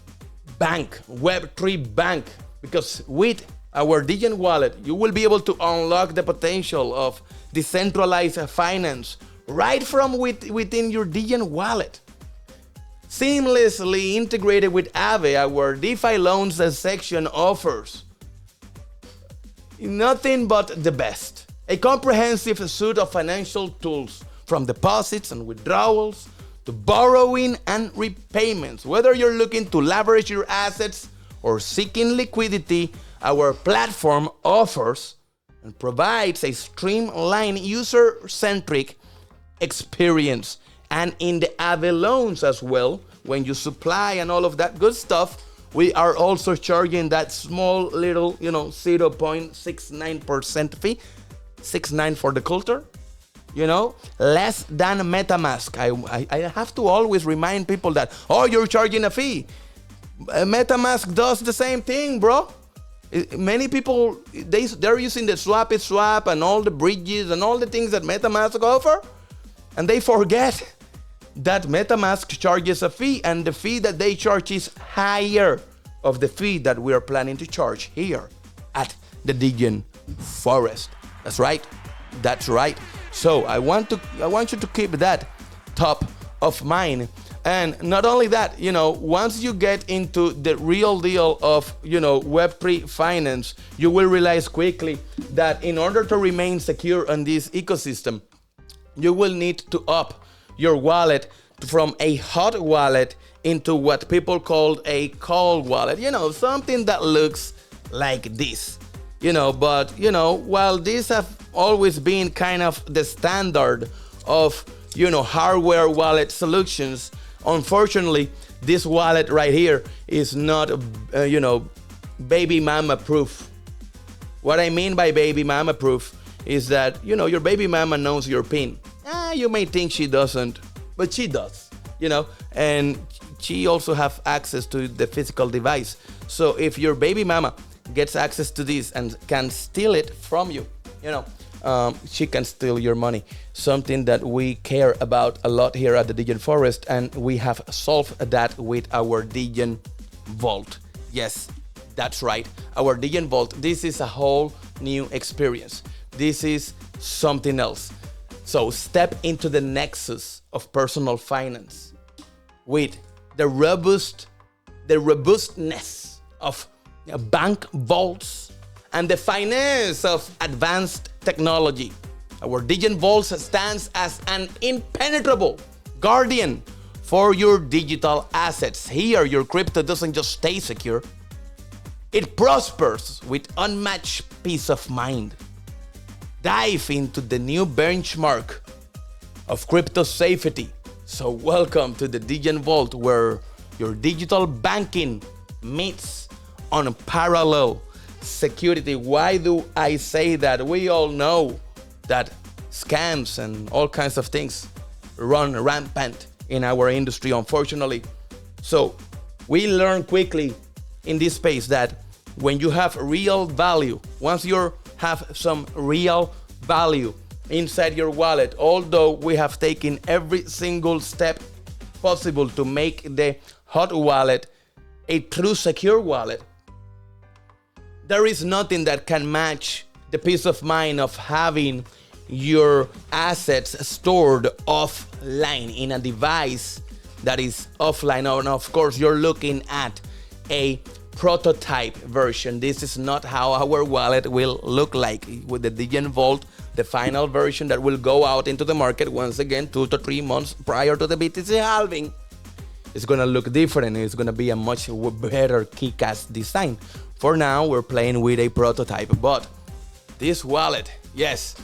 Web3 bank. Because with our Degen Wallet, you will be able to unlock the potential of decentralized finance right from within your Degen Wallet. Seamlessly integrated with Aave, our DeFi Loans section offers nothing but the best. A comprehensive suite of financial tools, from deposits and withdrawals to borrowing and repayments. Whether you're looking to leverage your assets or seeking liquidity, our platform offers and provides a streamlined, user-centric experience. And in the Aave Loans as well, when you supply and all of that good stuff, we are also charging that small little, 0.69% fee, 69 for the culture, less than MetaMask. I have to always remind people that, you're charging a fee. MetaMask does the same thing, bro. Many people, they're using the swap and all the bridges and all the things that MetaMask offer, and they forget that MetaMask charges a fee, and the fee that they charge is higher of the fee that we are planning to charge here at the Degen Forest. That's right. So I want you to keep that top of mind And not only that, once you get into the real deal of, Web3 finance, you will realize quickly that in order to remain secure on this ecosystem, you will need to up your wallet from a hot wallet into what people call a cold wallet. Something that looks like this. But while these have always been kind of the standard of, hardware wallet solutions, unfortunately, this wallet right here is not, baby mama proof. What I mean by baby mama proof is that, your baby mama knows your PIN. You may think she doesn't, but she does, and she also have access to the physical device. So if your baby mama gets access to this and can steal it from you, she can steal your money. Something that we care about a lot here at the Degen Forest, and we have solved that with our Degen Vault. Yes, that's right, our Degen Vault. This is a whole new experience. This is something else. So step into the nexus of personal finance with the robustness of bank vaults and the finesse of advanced technology. Our Degen Vault stands as an impenetrable guardian for your digital assets. Here, your crypto doesn't just stay secure, it prospers with unmatched peace of mind. Dive into the new benchmark of crypto safety. So welcome to the Degen Vault, where your digital banking meets unparalleled security. Why do I say that? We all know that scams and all kinds of things run rampant in our industry, unfortunately. So we learn quickly in this space that when you have real value, once you have some real value inside your wallet, although we have taken every single step possible to make the hot wallet a true secure wallet, there is nothing that can match the peace of mind of having your assets stored offline in a device that is offline. And of course, you're looking at a prototype version. This is not how our wallet will look like with the Degen Vault, the final version that will go out into the market once again 2 to 3 months prior to the BTC halving. It's gonna look different. It's gonna be a much better kick-ass design. For now, we're playing with a prototype, but this wallet, yes,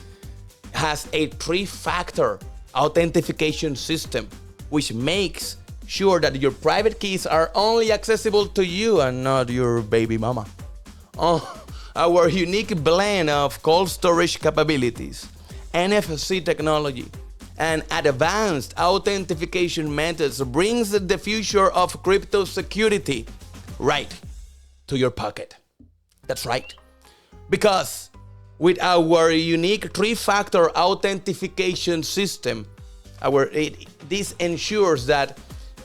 has a 3-factor authentication system, which makes sure that your private keys are only accessible to you and not your baby mama. Our unique blend of cold storage capabilities, NFC technology, and advanced authentication methods brings the future of crypto security right to your pocket. That's right. Because with our unique 3-factor authentication system, this ensures that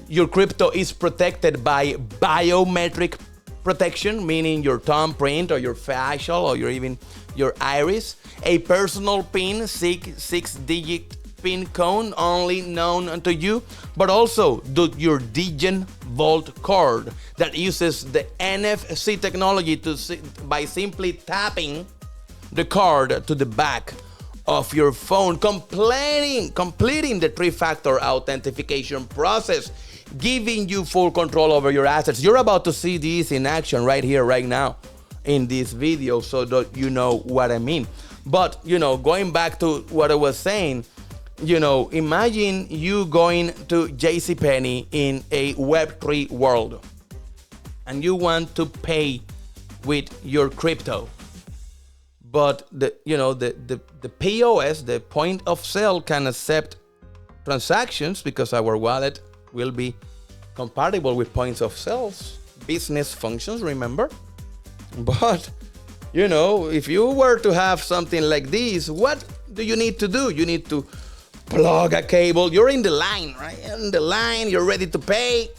your crypto is protected by biometric protection, meaning your thumbprint or your facial or even your iris, a personal PIN, 6-digit PIN code only known to you, but also your Degen Vault card that uses the NFC technology by simply tapping the card to the back of your phone, completing the 3-factor authentication process, giving you full control over your assets. You're about to see this in action right here, right now in this video, so that you know what I mean. But, going back to what I was saying, imagine you going to JCPenney in a Web3 world and you want to pay with your crypto. But the POS, the point of sale, can accept transactions because our wallet will be compatible with points of sales, business functions, remember? But, if you were to have something like this, what do you need to do? You need to plug a cable. You're in the line, right? In the line, you're ready to pay.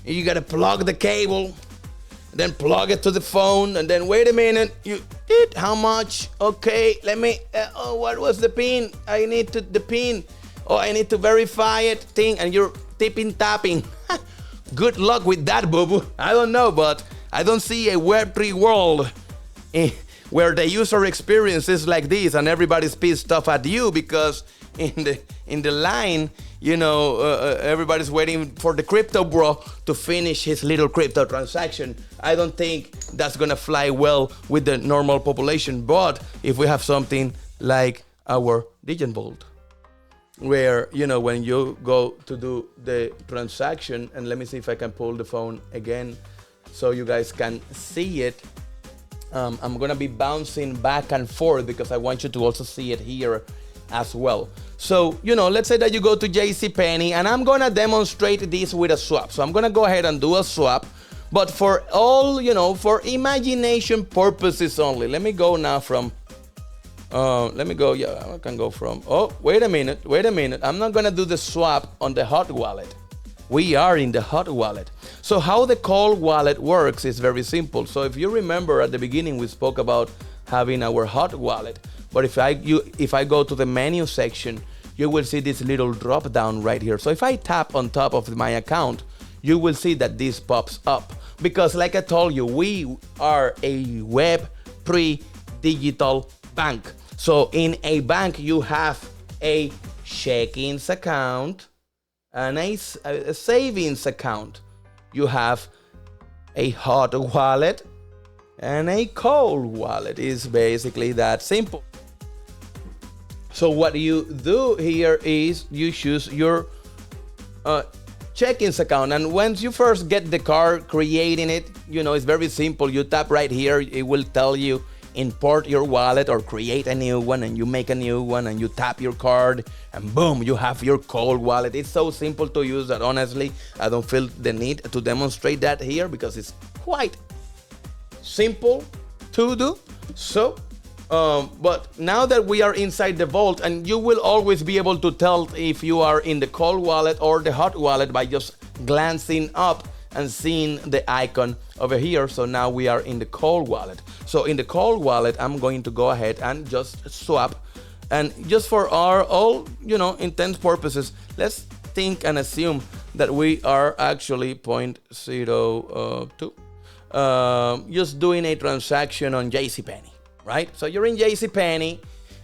You gotta plug the cable, then plug it to the phone, and then wait a minute. How much? Okay, let me. What was the PIN? I need the PIN. oh, I need to verify it thing, and you're tapping. Good luck with that, boo-boo. I don't know, but I don't see a Web3 world where the user experience is like this and everybody's pissed off at you because in the line, you know, everybody's waiting for the crypto bro to finish his little crypto transaction. I don't think that's gonna fly well with the normal population. But if we have something like our Degen Vault, where, you know, when you go to do the transaction, and let me see if I can pull the phone again so you guys can see it. I'm gonna be bouncing back and forth because I want you to also see it here as well. So, you know, let's say that you go to JCPenney, and I'm gonna demonstrate this with a swap. So I'm gonna go ahead and do a swap, but for all, you know, for imagination purposes only. Let me go now from, let me go, yeah, I can go from, oh, wait a minute. I'm not gonna do the swap on the hot wallet. We are in the hot wallet. So how the cold wallet works is very simple. So if you remember at the beginning, we spoke about having our hot wallet. But if I go to the menu section, you will see this little drop down right here. So if I tap on top of my account, you will see that this pops up. Because like I told you, we are a Web3 digital bank. So in a bank, you have a checkings account and a savings account. You have a hot wallet and a cold wallet. Is basically that simple. So what you do here is you choose your checkings account, and once you first get the card, creating it, you know, it's very simple. You tap right here, it will tell you import your wallet or create a new one, and you make a new one and you tap your card and boom, you have your cold wallet. It's so simple to use that honestly I don't feel the need to demonstrate that here because it's quite simple to do. So but now that we are inside the vault, and you will always be able to tell if you are in the cold wallet or the hot wallet by just glancing up and seeing the icon over here. So now we are in the cold wallet. So in the cold wallet, I'm going to go ahead and just swap. And just for our all, you know, intents purposes, let's think and assume that we are actually 0.02. Just doing a transaction on JCPenney, right? So you're in JCPenney,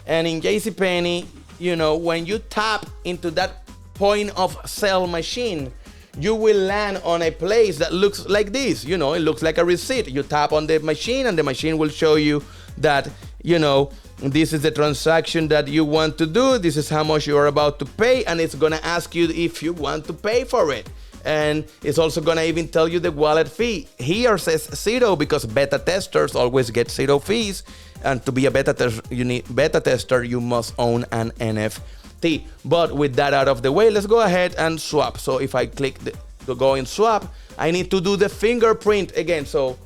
and in JCPenney, you know, when you tap into that point of sale machine, you will land on a place that looks like this. You know, it looks like a receipt. You tap on the machine and the machine will show you that, you know, this is the transaction that you want to do. This is how much you are about to pay, and it's gonna ask you if you want to pay for it. And it's also gonna even tell you the wallet fee. Here says 0 because beta testers always get 0 fees. And to be a beta tester, you must own an NFT. But with that out of the way, let's go ahead and swap. So if I click to go in swap, I need to do the fingerprint again. So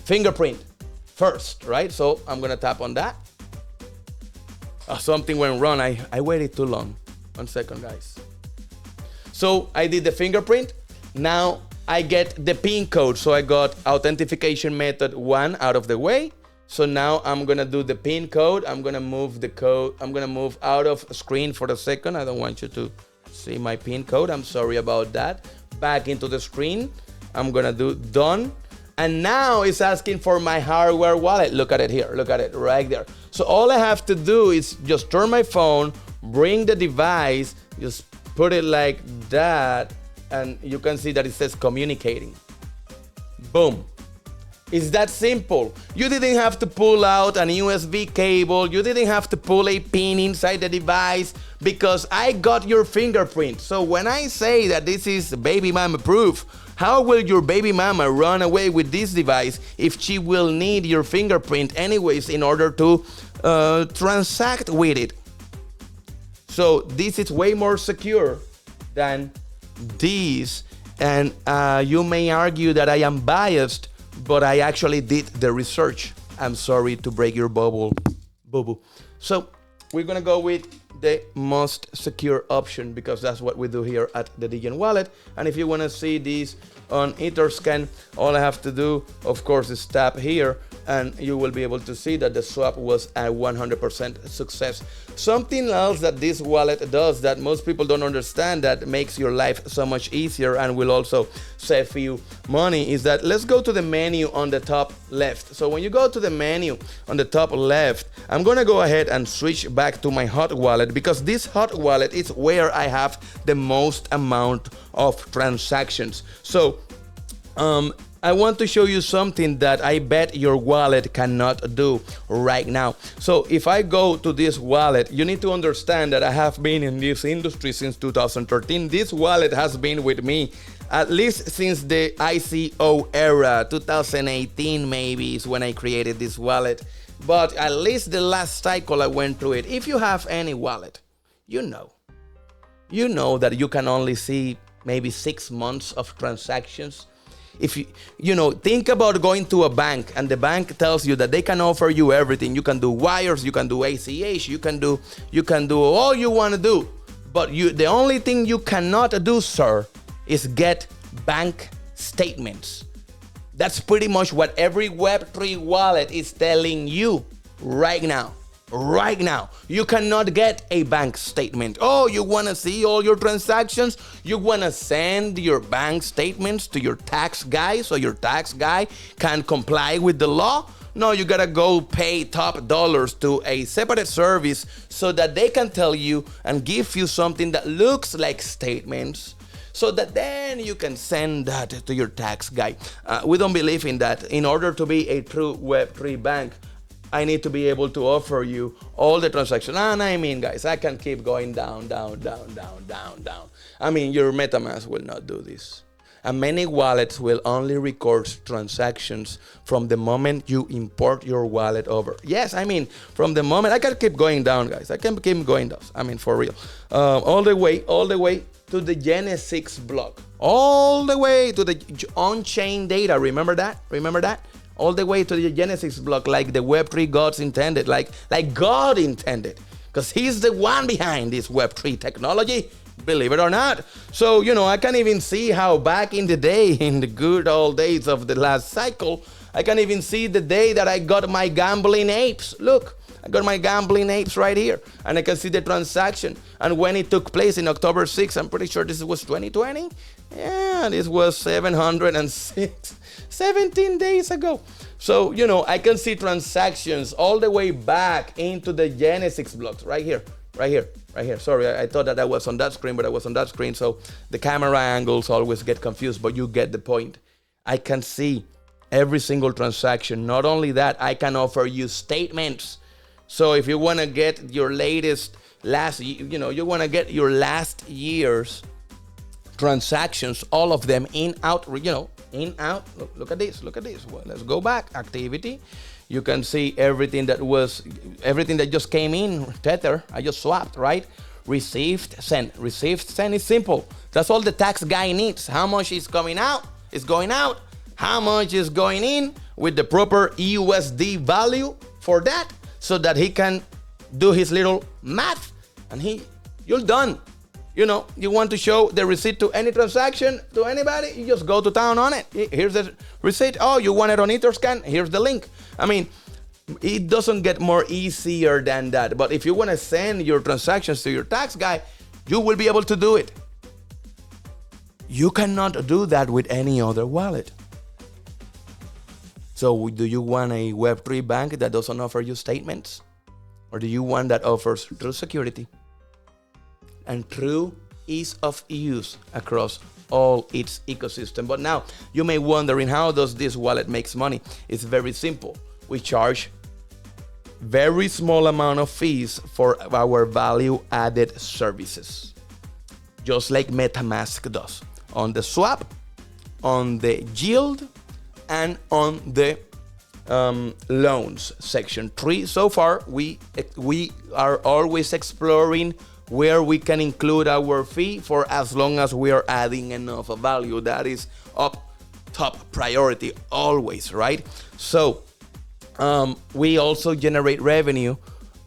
fingerprint first, right? So I'm gonna tap on that. Something went wrong. I waited too long. 1 second, guys. So I did the fingerprint. Now I get the PIN code. So I got authentication method 1 out of the way. So now I'm gonna do the PIN code. I'm gonna move the code. I'm gonna move out of screen for a second. I don't want you to see my PIN code. I'm sorry about that. Back into the screen. I'm gonna do done. And now it's asking for my hardware wallet. Look at it here. Look at it right there. So all I have to do is just turn my phone, bring the device, just put it like that, and you can see that it says communicating. Boom. It's that simple. You didn't have to pull out an USB cable. You didn't have to pull a pin inside the device because I got your fingerprint. So when I say that this is baby mama proof, how will your baby mama run away with this device if she will need your fingerprint anyways in order to transact with it? So this is way more secure than this. And you may argue that I am biased, but I actually did the research. I'm sorry to break your bubble, boo-boo. So we're gonna go with the most secure option because that's what we do here at the Degen Wallet. And if you wanna see this on Etherscan, all I have to do, of course, is tap here and you will be able to see that the swap was a 100% success. Something else that this wallet does that most people don't understand that makes your life so much easier and will also save you money is that let's go to the menu on the top left. So when you go to the menu on the top left, I'm gonna go ahead and switch back to my hot wallet, because this hot wallet is where I have the most amount of transactions. So I want to show you something that I bet your wallet cannot do right now. So if I go to this wallet, you need to understand that I have been in this industry since 2013. This wallet has been with me at least since the ICO era. 2018 maybe is when I created this wallet, but at least the last cycle I went through it. If you have any wallet, you know that you can only see maybe 6 months of transactions. If you know, think about going to a bank and the bank tells you that they can offer you everything. You can do wires, you can do ACH, you can do all you want to do. But the only thing you cannot do, sir, is get bank statements. That's pretty much what every Web3 wallet is telling you right now. Right now, you cannot get a bank statement. Oh, you want to see all your transactions? You want to send your bank statements to your tax guy so your tax guy can comply with the law? No, you gotta go pay top dollars to a separate service so that they can tell you and give you something that looks like statements, so that then you can send that to your tax guy. We don't believe in that. In order to be a true Web3 bank, I need to be able to offer you all the transactions. And I mean, guys, I can keep going down. I mean, your MetaMask will not do this. And many wallets will only record transactions from the moment you import your wallet over. Yes, I mean, from the moment, I can keep going down, guys. I can keep going down. I mean, for real. All the way to the Genesis block. All the way to the on-chain data. Remember that? All the way to the Genesis block, like the Web3 gods intended, like God intended, because he's the one behind this Web3 technology, believe it or not. So, you know, I can even see how back in the day, in the good old days of the last cycle, I can even see the day that I got my gambling apes. Look, I got my gambling apes right here, and I can see the transaction. And when it took place in October 6th, I'm pretty sure this was 2020. Yeah, this was 17 days ago. So, you know, I can see transactions all the way back into the Genesis blocks right here. Sorry, I thought that I was on that screen, but I was on that screen. So the camera angles always get confused, but you get the point. I can see every single transaction. Not only that, I can offer you statements. So if you want to get your you want to get your last year's transactions, all of them in, out, in, out. Look at this. Well, let's go back. Activity. You can see everything that just came in. Tether, I just swapped, right? Received, send. Received, send is simple. That's all the tax guy needs. How much is coming out is going out. How much is going in with the proper USD value for that, so that he can do his little math, and you're done. You know, you want to show the receipt to any transaction, to anybody, you just go to town on it. Here's the receipt. Oh, you want it on Etherscan? Here's the link. I mean, it doesn't get more easier than that. But if you want to send your transactions to your tax guy, you will be able to do it. You cannot do that with any other wallet. So do you want a Web3 bank that doesn't offer you statements? Or do you want that offers true security and true ease of use across all its ecosystem? But now you may wondering, how does this wallet makes money? It's very simple. We charge very small amount of fees for our value added services, just like MetaMask does on the swap, on the yield, and on the loans section 3. So far, we are always exploring where we can include our fee for as long as we are adding enough value. That is top priority always, right? So we also generate revenue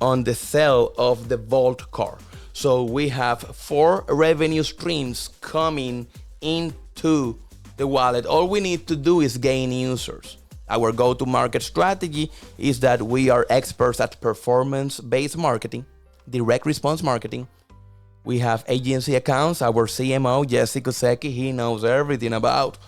on the sale of the Vault car. So we have 4 revenue streams coming into the wallet. All we need to do is gain users. Our go-to-market strategy is that we are experts at performance-based marketing, direct response marketing. We have agency accounts. Our CMO, Jesse Kosecki, he knows everything about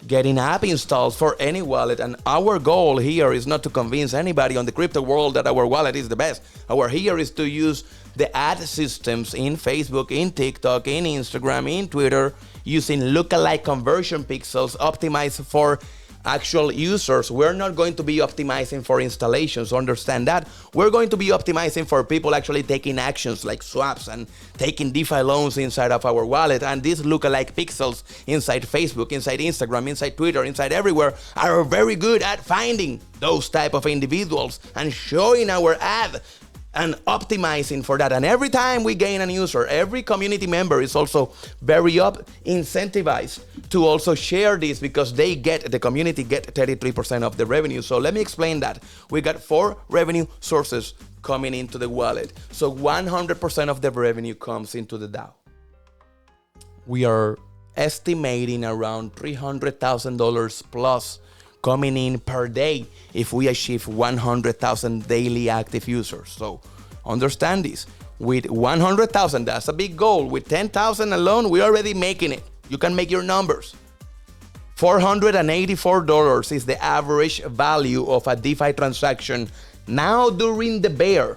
getting app installs for any wallet. And our goal here is not to convince anybody on the crypto world that our wallet is the best. Our here is to use the ad systems in Facebook, in TikTok, in Instagram, in Twitter, using lookalike conversion pixels optimized for actual users. We're not going to be optimizing for installations, understand that. We're going to be optimizing for people actually taking actions like swaps and taking DeFi loans inside of our wallet. And these lookalike pixels inside Facebook, inside Instagram, inside Twitter, inside everywhere are very good at finding those type of individuals and showing our ad and optimizing for that. And every time we gain a user, every community member is also very incentivized to also share this, because the community get 33% of the revenue. So let me explain that. We got 4 revenue sources coming into the wallet. So 100% of the revenue comes into the DAO. We are estimating around $300,000 plus coming in per day if we achieve 100,000 daily active users. So understand this. With 100,000, that's a big goal. With 10,000 alone, we're already making it. You can make your numbers. $484 is the average value of a DeFi transaction now during the bear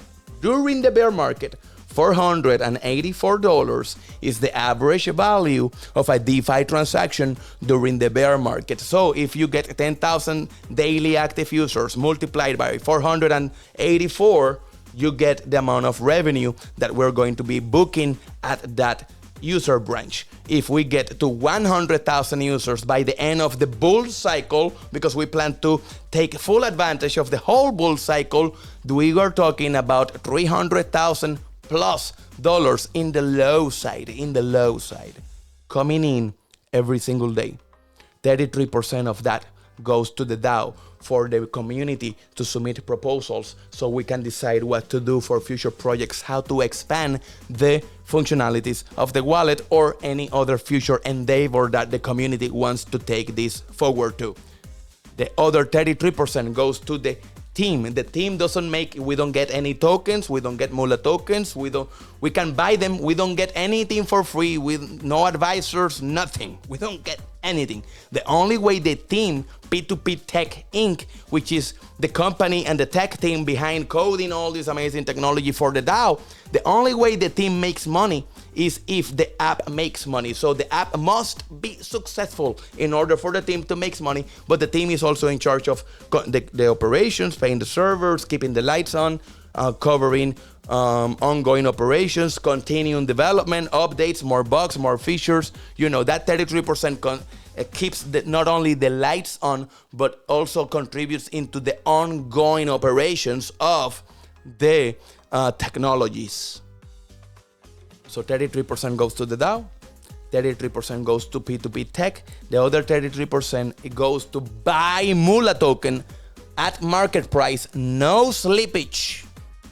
market. $484 is the average value of a DeFi transaction during the bear market. So if you get 10,000 daily active users multiplied by 484, you get the amount of revenue that we're going to be booking at that user branch. If we get to 100,000 users by the end of the bull cycle, because we plan to take full advantage of the whole bull cycle, we are talking about $300,000 plus dollars in the low side, coming in every single day. 33% of that goes to the DAO for the community to submit proposals so we can decide what to do for future projects, how to expand the functionalities of the wallet or any other future endeavor that the community wants to take this forward to. The other 33% goes to the team. The team doesn't we don't get any tokens, we don't get MOOLA tokens, we can buy them, we don't get anything for free, with no advisors, nothing. We don't get anything. The only way the team, P2P Tech Inc., which is the company and the tech team behind coding all this amazing technology for the DAO, the only way the team makes money is if the app makes money. So the app must be successful in order for the team to make money, but the team is also in charge of the operations, paying the servers, keeping the lights on, covering ongoing operations, continuing development, updates, more bugs, more features. That 33% keeps not only the lights on, but also contributes into the ongoing operations of the technologies. So 33% goes to the DAO, 33% goes to P2P tech, the other 33% it goes to buy MOOLA token at market price, no slippage.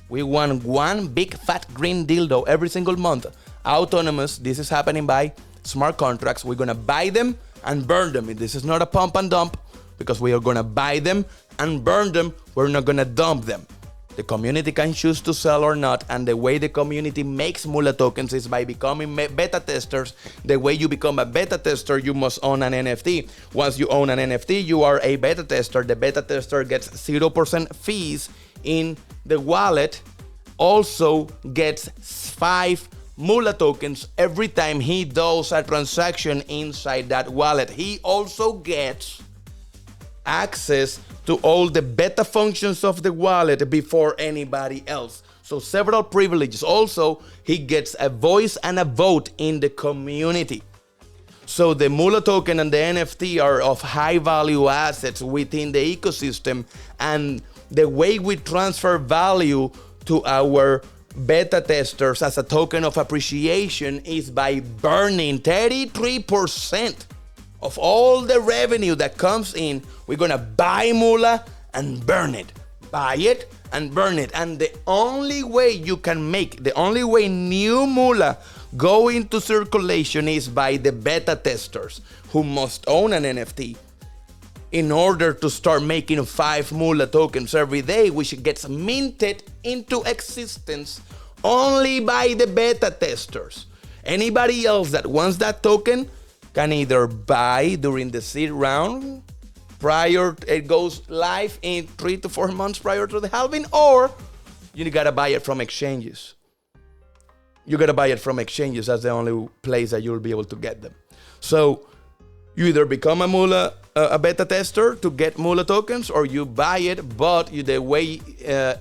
We want one big fat green dildo every single month, autonomous. This is happening by smart contracts. We're gonna buy them and burn them. This is not a pump and dump, because we are gonna buy them and burn them. We're not gonna dump them. The community can choose to sell or not, and the way the community makes MOOLA tokens is by becoming beta testers. The way you become a beta tester, you must own an NFT. Once you own an NFT, you are a beta tester. The beta tester gets 0% fees in the wallet, also gets 5 MOOLA tokens every time he does a transaction inside that wallet. He also gets access to all the beta functions of the wallet before anybody else. So several privileges. Also, he gets a voice and a vote in the community. So the MOOLA token and the NFT are of high value assets within the ecosystem, and the way we transfer value to our beta testers as a token of appreciation is by burning 33% of all the revenue that comes in. We're gonna buy MOOLA and burn it. Buy it and burn it. And the only way new MOOLA go into circulation is by the beta testers, who must own an NFT. in order to start making 5 MOOLA tokens every day, which gets minted into existence only by the beta testers. Anybody else that wants that token can either buy during the seed round, prior it goes live in 3 to 4 months prior to the halving, or you gotta buy it from exchanges. You gotta buy it from exchanges. That's the only place that you'll be able to get them. So you either become a beta tester to get MOOLA tokens, or you buy it, but the way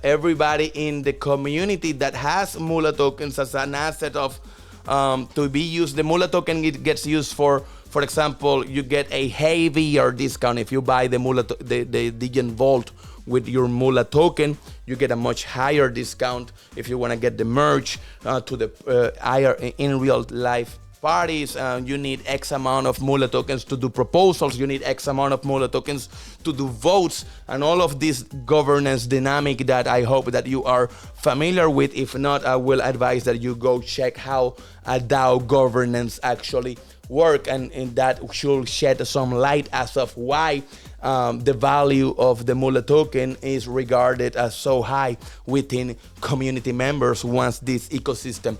everybody in the community that has MOOLA tokens as an asset of to be used, the MOOLA token gets used for example, you get a heavier discount if you buy the Degen Vault with your MOOLA token. You get a much higher discount if you want to get the merge to the in real life parties. You need X amount of MOOLA tokens to do proposals. You need X amount of MOOLA tokens to do votes, and all of this governance dynamic that I hope that you are familiar with. If not, I will advise that you go check how a DAO governance actually work, and that should shed some light as of why the value of the MOOLA token is regarded as so high within community members once this ecosystem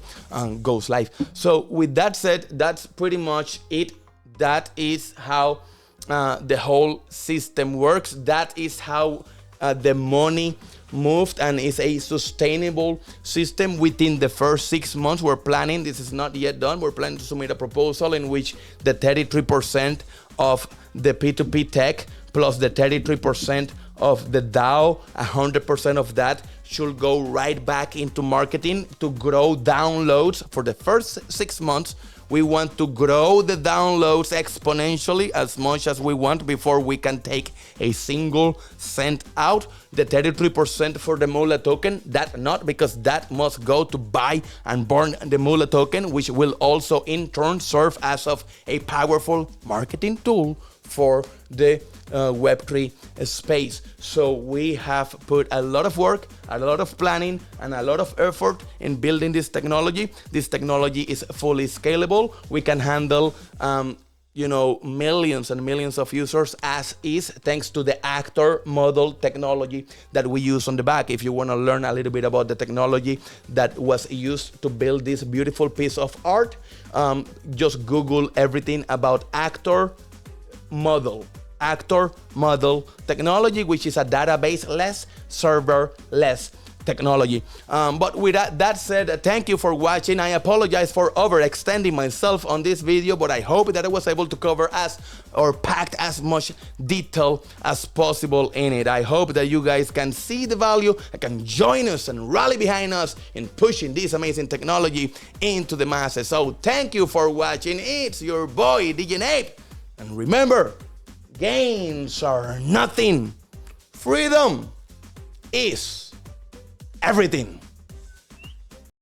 goes live. So with that said, that's pretty much it. That is how the whole system works. That is how the money moved, and it's a sustainable system. Within the first 6 months, we're planning, this is not yet done, we're planning to submit a proposal in which the 33% of the P2P tech plus the 33% of the DAO, 100% of that should go right back into marketing to grow downloads. For the first 6 months, we want to grow the downloads exponentially as much as we want before we can take a single cent out. The 33% for the MOOLA token, that not, because that must go to buy and burn the MOOLA token, which will also in turn serve as of a powerful marketing tool for the Web3 space. So we have put a lot of work, a lot of planning, and a lot of effort in building this technology. This technology is fully scalable. We can handle millions and millions of users as is, thanks to the actor model technology that we use on the back. If you want to learn a little bit about the technology that was used to build this beautiful piece of art, just Google everything about actor model technology, which is a database-less, server-less technology. But with that said, thank you for watching. I apologize for overextending myself on this video, but I hope that I was able to cover packed as much detail as possible in it. I hope that you guys can see the value and can join us and rally behind us in pushing this amazing technology into the masses. So thank you for watching. It's your boy Degen Ape. And remember, gains are nothing. Freedom is everything.